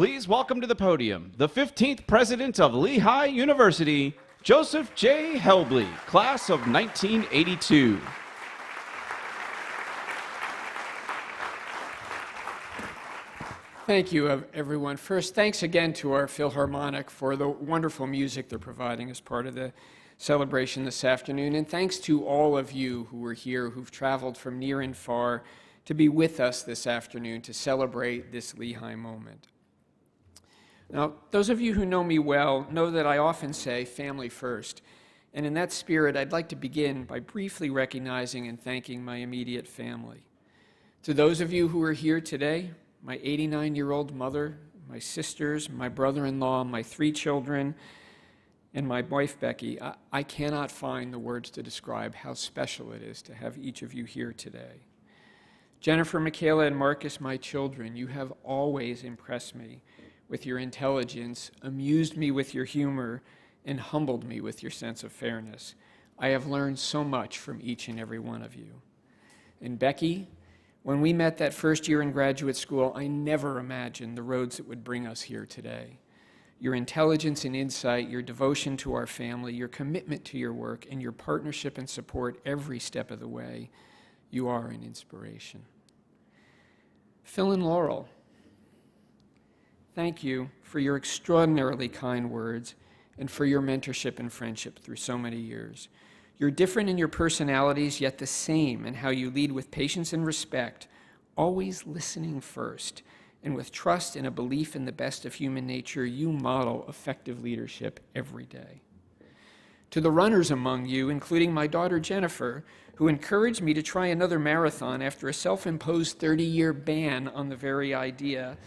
Please welcome to the podium the 15th president of Lehigh University, Joseph J. Helble, class of 1982. Thank you, everyone. First, thanks again to our Philharmonic for the wonderful music they're providing as part of the celebration this afternoon. And thanks to all of you who are here, who've traveled from near and far to be with us this afternoon to celebrate this Lehigh moment. Now, those of you who know me well know that I often say family first. And in that spirit, I'd like to begin by briefly recognizing and thanking my immediate family. To those of you who are here today, my 89-year-old mother, my sisters, my brother-in-law, my 3 children, and my wife, Becky, I cannot find the words to describe how special it is to have each of you here today. Jennifer, Michaela, and Marcus, my children, you have always impressed me with your intelligence, amused me with your humor, and humbled me with your sense of fairness. I have learned so much from each and every one of you. And Becky, when we met that first year in graduate school, I never imagined the roads that would bring us here today. Your intelligence and insight, your devotion to our family, your commitment to your work, and your partnership and support every step of the way, you are an inspiration. Phil and Laurel, thank you for your extraordinarily kind words and for your mentorship and friendship through so many years. You're different in your personalities, yet the same in how you lead with patience and respect, always listening first, and with trust and a belief in the best of human nature, you model effective leadership every day. To the runners among you, including my daughter Jennifer, who encouraged me to try another marathon after a self-imposed 30-year ban on the very idea,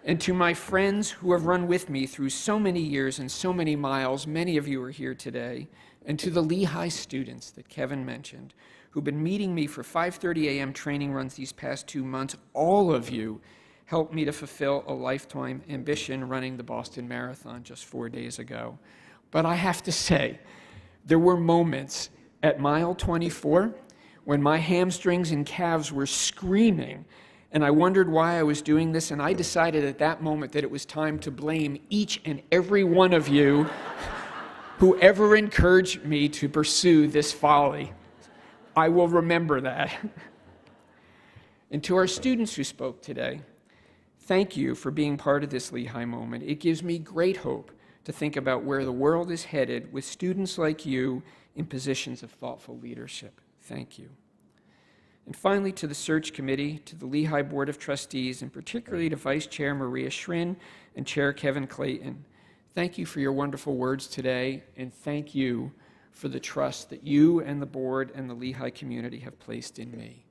and to my friends who have run with me through so many years and so many miles, many of you are here today, and to the Lehigh students that Kevin mentioned, who've been meeting me for 5:30 a.m. training runs these past 2 months, all of you helped me to fulfill a lifetime ambition running the Boston Marathon just 4 days ago. But I have to say, there were moments at mile 24 when my hamstrings and calves were screaming, and I wondered why I was doing this, and I decided at that moment that it was time to blame each and every one of you whoever encouraged me to pursue this folly. I will remember that. And to our students who spoke today, thank you for being part of this Lehigh moment. It gives me great hope to think about where the world is headed with students like you in positions of thoughtful leadership. Thank you. And finally, to the search committee, to the Lehigh Board of Trustees, and particularly to Vice Chair Maria Schrin and Chair Kevin Clayton, thank you for your wonderful words today, and thank you for the trust that you and the board and the Lehigh community have placed in me.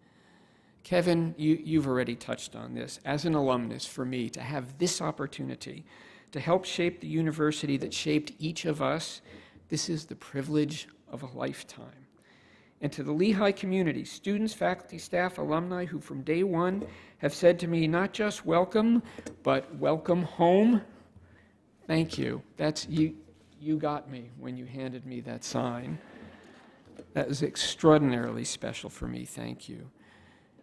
Kevin, you've already touched on this. As an alumnus, for me, to have this opportunity to help shape the university that shaped each of us, this is the privilege of a lifetime. And to the Lehigh community, students, faculty, staff, alumni who from day one have said to me, not just welcome, but welcome home. Thank you. That's you got me when you handed me that sign. That was extraordinarily special for me. Thank you.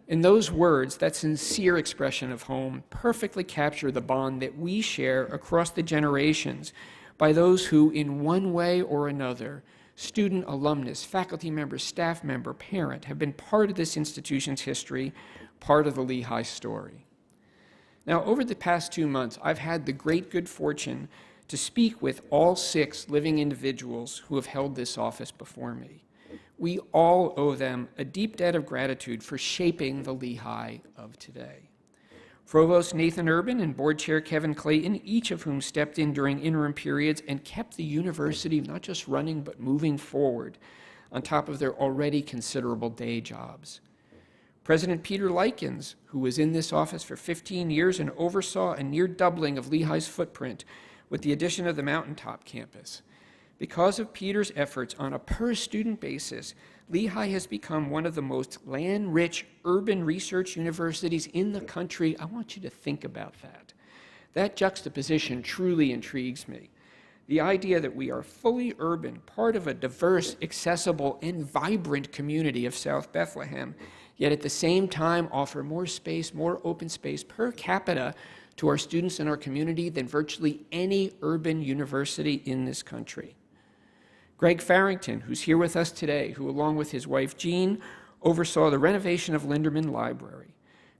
And those words, that sincere expression of home, perfectly capture the bond that we share across the generations by those who, in one way or another, student, alumnus, faculty member, staff member, parent, have been part of this institution's history, part of the Lehigh story. Now, over the past 2 months, I've had the great good fortune to speak with all 6 living individuals who have held this office before me. We all owe them a deep debt of gratitude for shaping the Lehigh of today. Provost Nathan Urban and Board Chair Kevin Clayton, each of whom stepped in during interim periods and kept the university not just running but moving forward on top of their already considerable day jobs. President Peter Likens, who was in this office for 15 years and oversaw a near doubling of Lehigh's footprint with the addition of the Mountaintop campus. Because of Peter's efforts on a per-student basis, Lehigh has become one of the most land-rich urban research universities in the country. I want you to think about that. That juxtaposition truly intrigues me. The idea that we are fully urban, part of a diverse, accessible, and vibrant community of South Bethlehem, yet at the same time offer more space, more open space per capita to our students and our community than virtually any urban university in this country. Greg Farrington, who's here with us today, who along with his wife Jean oversaw the renovation of Linderman Library.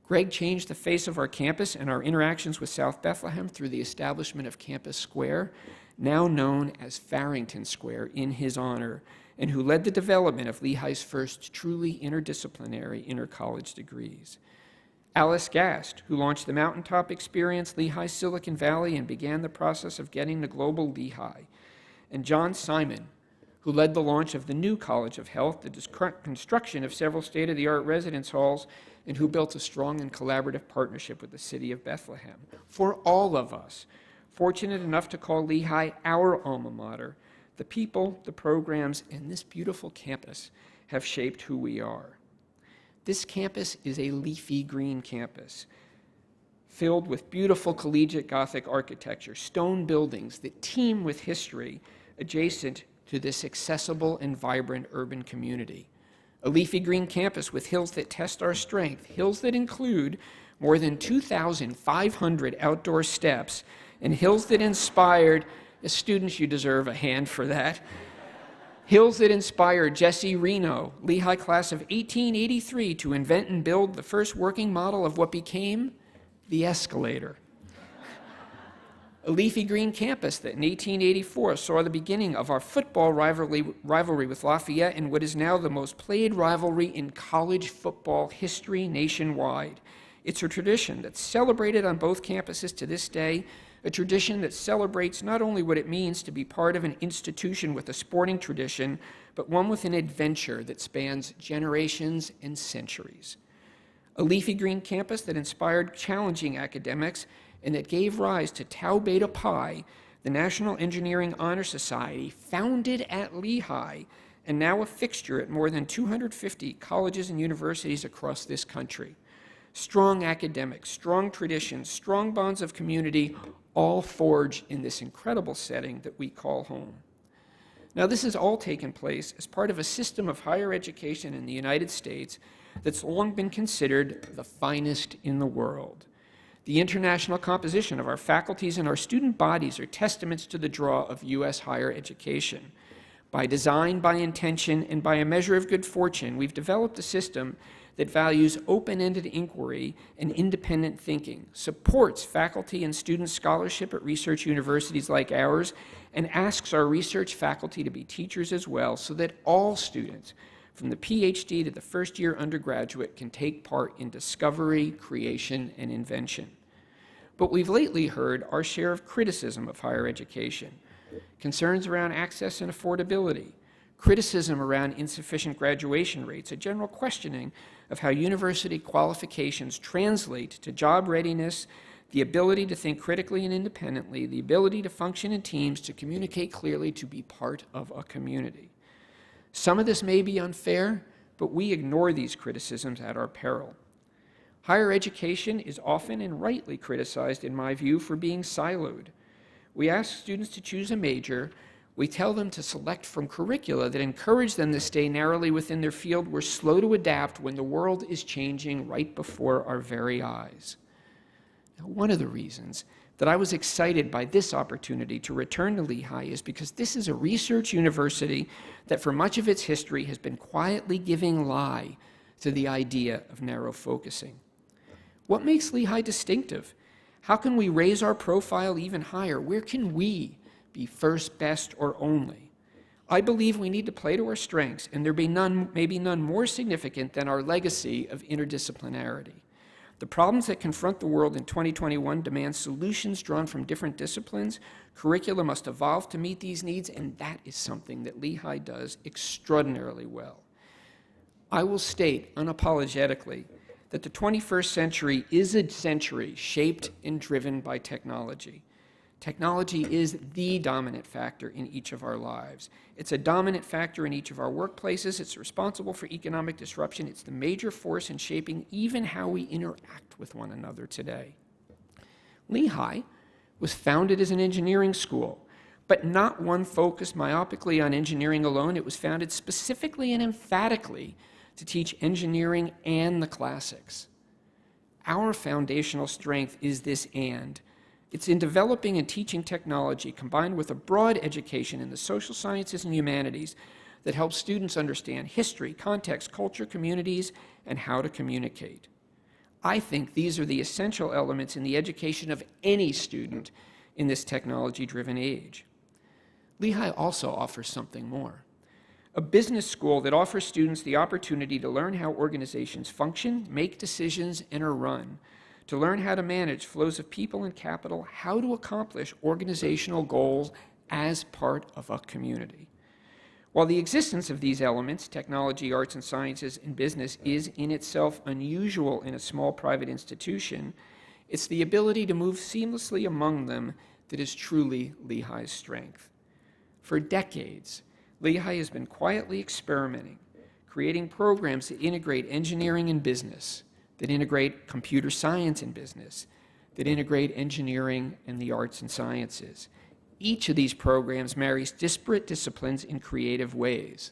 Greg changed the face of our campus and our interactions with South Bethlehem through the establishment of Campus Square, now known as Farrington Square in his honor, and who led the development of Lehigh's first truly interdisciplinary inter-college degrees. Alice Gast, who launched the Mountaintop Experience, Lehigh Silicon Valley, and began the process of getting the global Lehigh. And John Simon, who led the launch of the new College of Health, the construction of several state-of-the-art residence halls, and who built a strong and collaborative partnership with the city of Bethlehem. For all of us, fortunate enough to call Lehigh our alma mater, the people, the programs, and this beautiful campus have shaped who we are. This campus is a leafy green campus, filled with beautiful collegiate Gothic architecture, stone buildings that teem with history adjacent to this accessible and vibrant urban community. A leafy green campus with hills that test our strength, hills that include more than 2,500 outdoor steps, and hills that inspired, as students, you deserve a hand for that, hills that inspired Jesse Reno, Lehigh class of 1883, to invent and build the first working model of what became the escalator. A leafy green campus that in 1884 saw the beginning of our football rivalry with Lafayette and what is now the most played rivalry in college football history nationwide. It's a tradition that's celebrated on both campuses to this day, a tradition that celebrates not only what it means to be part of an institution with a sporting tradition, but one with an adventure that spans generations and centuries. A leafy green campus that inspired challenging academics and that gave rise to Tau Beta Pi, the National Engineering Honor Society, founded at Lehigh and now a fixture at more than 250 colleges and universities across this country. Strong academics, strong traditions, strong bonds of community, all forged in this incredible setting that we call home. Now, this has all taken place as part of a system of higher education in the United States that's long been considered the finest in the world. The international composition of our faculties and our student bodies are testaments to the draw of U.S. higher education. By design, by intention, and by a measure of good fortune, we've developed a system that values open-ended inquiry and independent thinking, supports faculty and student scholarship at research universities like ours, and asks our research faculty to be teachers as well, so that all students, from the PhD to the first-year undergraduate, can take part in discovery, creation, and invention. But we've lately heard our share of criticism of higher education, concerns around access and affordability, criticism around insufficient graduation rates, a general questioning of how university qualifications translate to job readiness, the ability to think critically and independently, the ability to function in teams, to communicate clearly, to be part of a community. Some of this may be unfair, but we ignore these criticisms at our peril. Higher education is often and rightly criticized, in my view, for being siloed. We ask students to choose a major. We tell them to select from curricula that encourage them to stay narrowly within their field. We're slow to adapt when the world is changing right before our very eyes. Now, one of the reasons that I was excited by this opportunity to return to Lehigh is because this is a research university that for much of its history has been quietly giving lie to the idea of narrow focusing. What makes Lehigh distinctive? How can we raise our profile even higher? Where can we be first, best, or only? I believe we need to play to our strengths, and there may be none more significant than our legacy of interdisciplinarity. The problems that confront the world in 2021 demand solutions drawn from different disciplines. Curricula must evolve to meet these needs, and that is something that Lehigh does extraordinarily well. I will state unapologetically that the 21st century is a century shaped and driven by technology. Technology is the dominant factor in each of our lives. It's a dominant factor in each of our workplaces. It's responsible for economic disruption. It's the major force in shaping even how we interact with one another today. Lehigh was founded as an engineering school, but not one focused myopically on engineering alone. It was founded specifically and emphatically to teach engineering and the classics. Our foundational strength is this and. It's in developing and teaching technology combined with a broad education in the social sciences and humanities that helps students understand history, context, culture, communities, and how to communicate. I think these are the essential elements in the education of any student in this technology-driven age. Lehigh also offers something more. A business school that offers students the opportunity to learn how organizations function, make decisions, and are run, to learn how to manage flows of people and capital, how to accomplish organizational goals as part of a community. While the existence of these elements, technology, arts and sciences, and business, is in itself unusual in a small private institution, it's the ability to move seamlessly among them that is truly Lehigh's strength. For decades, Lehigh has been quietly experimenting, creating programs that integrate engineering and business, that integrate computer science and business, that integrate engineering and the arts and sciences. Each of these programs marries disparate disciplines in creative ways.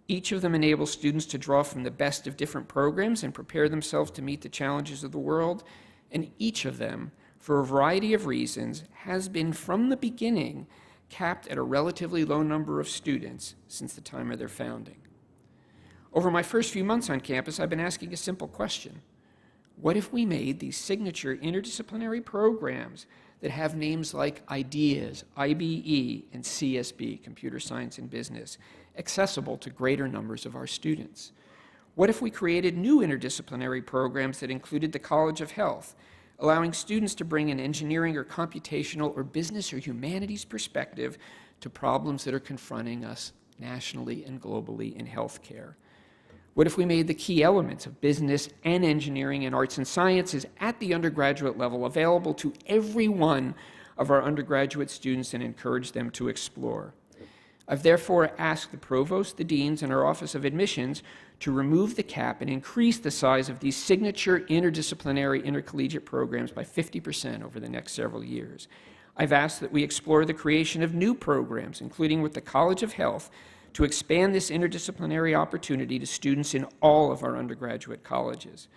Each of them enables students to draw from the best of different programs and prepare themselves to meet the challenges of the world, and each of them, for a variety of reasons, has been from the beginning capped at a relatively low number of students since the time of their founding. Over my first few months on campus, I've been asking a simple question. What if we made these signature interdisciplinary programs that have names like IDEAS, IBE, and CSB, Computer Science and Business, accessible to greater numbers of our students? What if we created new interdisciplinary programs that included the College of Health, allowing students to bring an engineering or computational or business or humanities perspective to problems that are confronting us nationally and globally in healthcare? What if we made the key elements of business and engineering and arts and sciences at the undergraduate level available to every one of our undergraduate students and encouraged them to explore? I've therefore asked the provost, the deans, and our Office of Admissions to remove the cap and increase the size of these signature interdisciplinary intercollegiate programs by 50% over the next several years. I've asked that we explore the creation of new programs, including with the College of Health, to expand this interdisciplinary opportunity to students in all of our undergraduate colleges.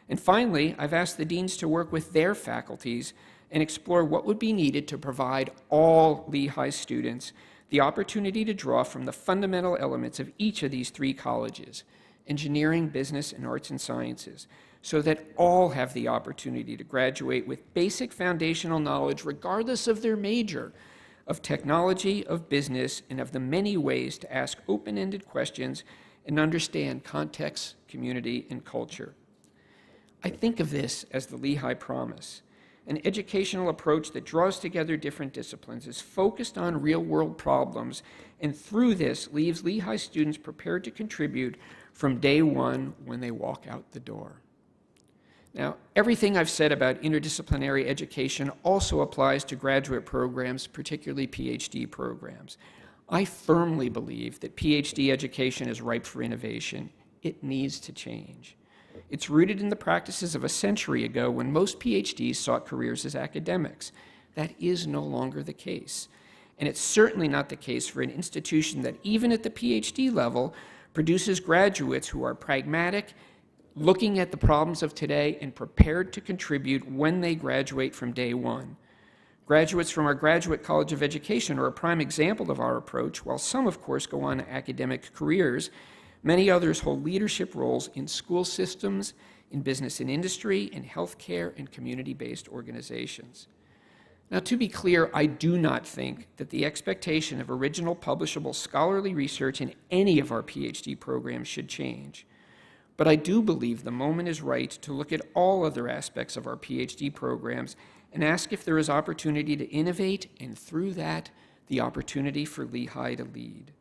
And finally, I've asked the deans to work with their faculties and explore what would be needed to provide all Lehigh students the opportunity to draw from the fundamental elements of each of these three colleges, engineering, business, and arts and sciences, so that all have the opportunity to graduate with basic foundational knowledge, regardless of their major, of technology, of business, and of the many ways to ask open-ended questions and understand context, community, and culture. I think of this as the Lehigh Promise, an educational approach that draws together different disciplines, is focused on real-world problems, and through this leaves Lehigh students prepared to contribute from day one when they walk out the door. Now, everything I've said about interdisciplinary education also applies to graduate programs, particularly PhD programs. I firmly believe that PhD education is ripe for innovation. It needs to change. It's rooted in the practices of a century ago when most PhDs sought careers as academics. That is no longer the case. And it's certainly not the case for an institution that, even at the PhD level, produces graduates who are pragmatic, looking at the problems of today, and prepared to contribute when they graduate from day one. Graduates from our Graduate College of Education are a prime example of our approach. While some, of course, go on to academic careers, many others hold leadership roles in school systems, in business and industry, in healthcare, and community-based organizations. Now, to be clear, I do not think that the expectation of original publishable scholarly research in any of our PhD programs should change. But I do believe the moment is right to look at all other aspects of our PhD programs and ask if there is opportunity to innovate, and through that, the opportunity for Lehigh to lead.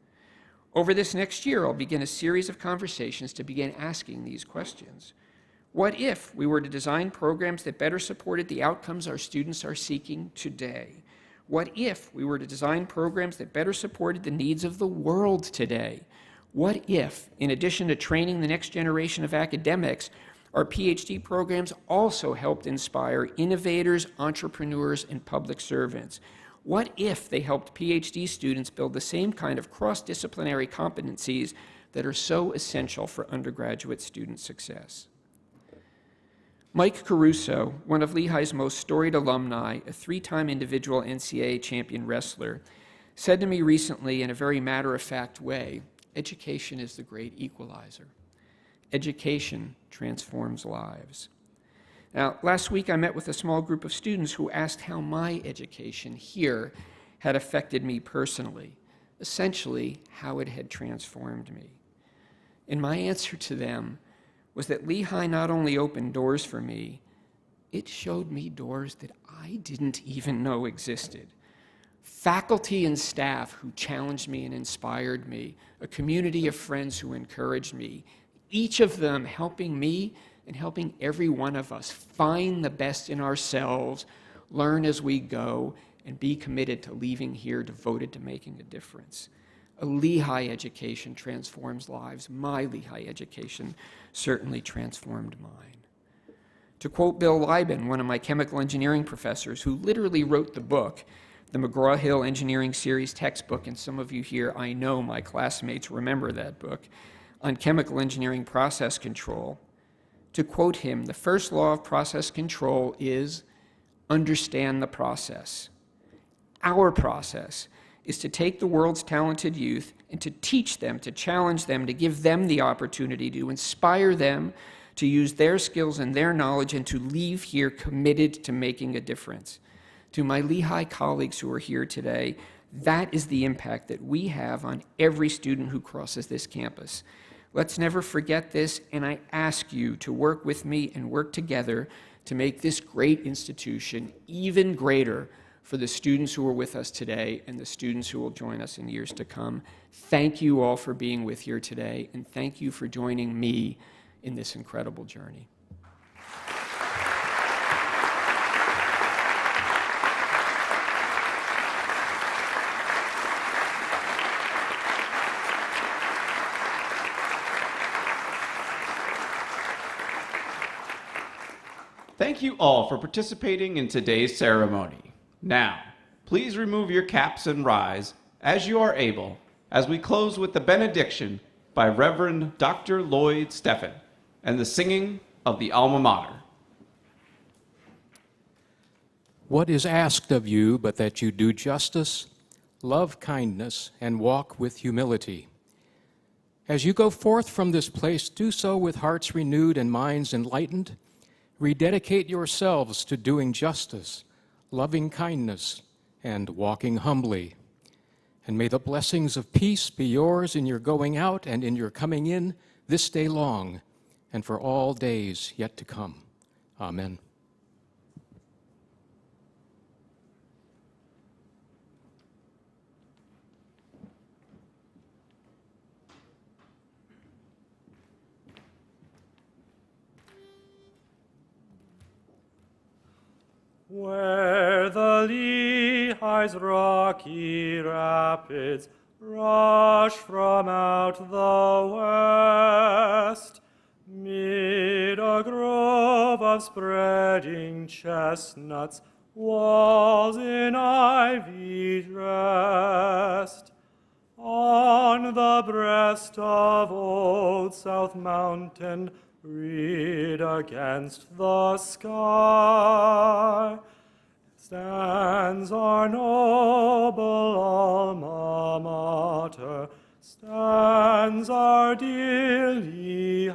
Over this next year, I'll begin a series of conversations to begin asking these questions. What if we were to design programs that better supported the outcomes our students are seeking today? What if we were to design programs that better supported the needs of the world today? What if, in addition to training the next generation of academics, our PhD programs also helped inspire innovators, entrepreneurs, and public servants? What if they helped PhD students build the same kind of cross-disciplinary competencies that are so essential for undergraduate student success? Mike Caruso, one of Lehigh's most storied alumni, a 3-time individual NCAA champion wrestler, said to me recently in a very matter-of-fact way, education is the great equalizer. Education transforms lives. Now, last week I met with a small group of students who asked how my education here had affected me personally, essentially how it had transformed me. And my answer to them was that Lehigh not only opened doors for me, it showed me doors that I didn't even know existed. Faculty and staff who challenged me and inspired me, a community of friends who encouraged me, each of them helping me and helping every one of us find the best in ourselves, learn as we go, and be committed to leaving here devoted to making a difference. A Lehigh education transforms lives. My Lehigh education certainly transformed mine. To quote Bill Lieben, one of my chemical engineering professors, who literally wrote the book, the McGraw-Hill Engineering Series textbook, and some of you here, I know my classmates remember that book, on chemical engineering process control. To quote him, the first law of process control is understand the process. Our process is to take the world's talented youth and to teach them, to challenge them, to give them the opportunity, to inspire them to use their skills and their knowledge and to leave here committed to making a difference. To my Lehigh colleagues who are here today, that is the impact that we have on every student who crosses this campus. Let's never forget this, and I ask you to work with me and work together to make this great institution even greater for the students who are with us today and the students who will join us in years to come. Thank you all for being with here today, and thank you for joining me in this incredible journey. Thank you all for participating in today's ceremony. Now, please remove your caps and rise as you are able as we close with the benediction by Reverend Dr. Lloyd Steffen and the singing of the Alma Mater. What is asked of you but that you do justice, love kindness, and walk with humility? As you go forth from this place, do so with hearts renewed and minds enlightened. Rededicate yourselves to doing justice, loving kindness, and walking humbly. And may the blessings of peace be yours in your going out and in your coming in this day long, and for all days yet to come. Amen. Where the Lehigh's rocky rapids rush from out the west, mid a grove of spreading chestnuts, walls in ivy dressed, on the breast of old South Mountain, read against the sky, stands our noble alma mater, stands our dear Lehigh.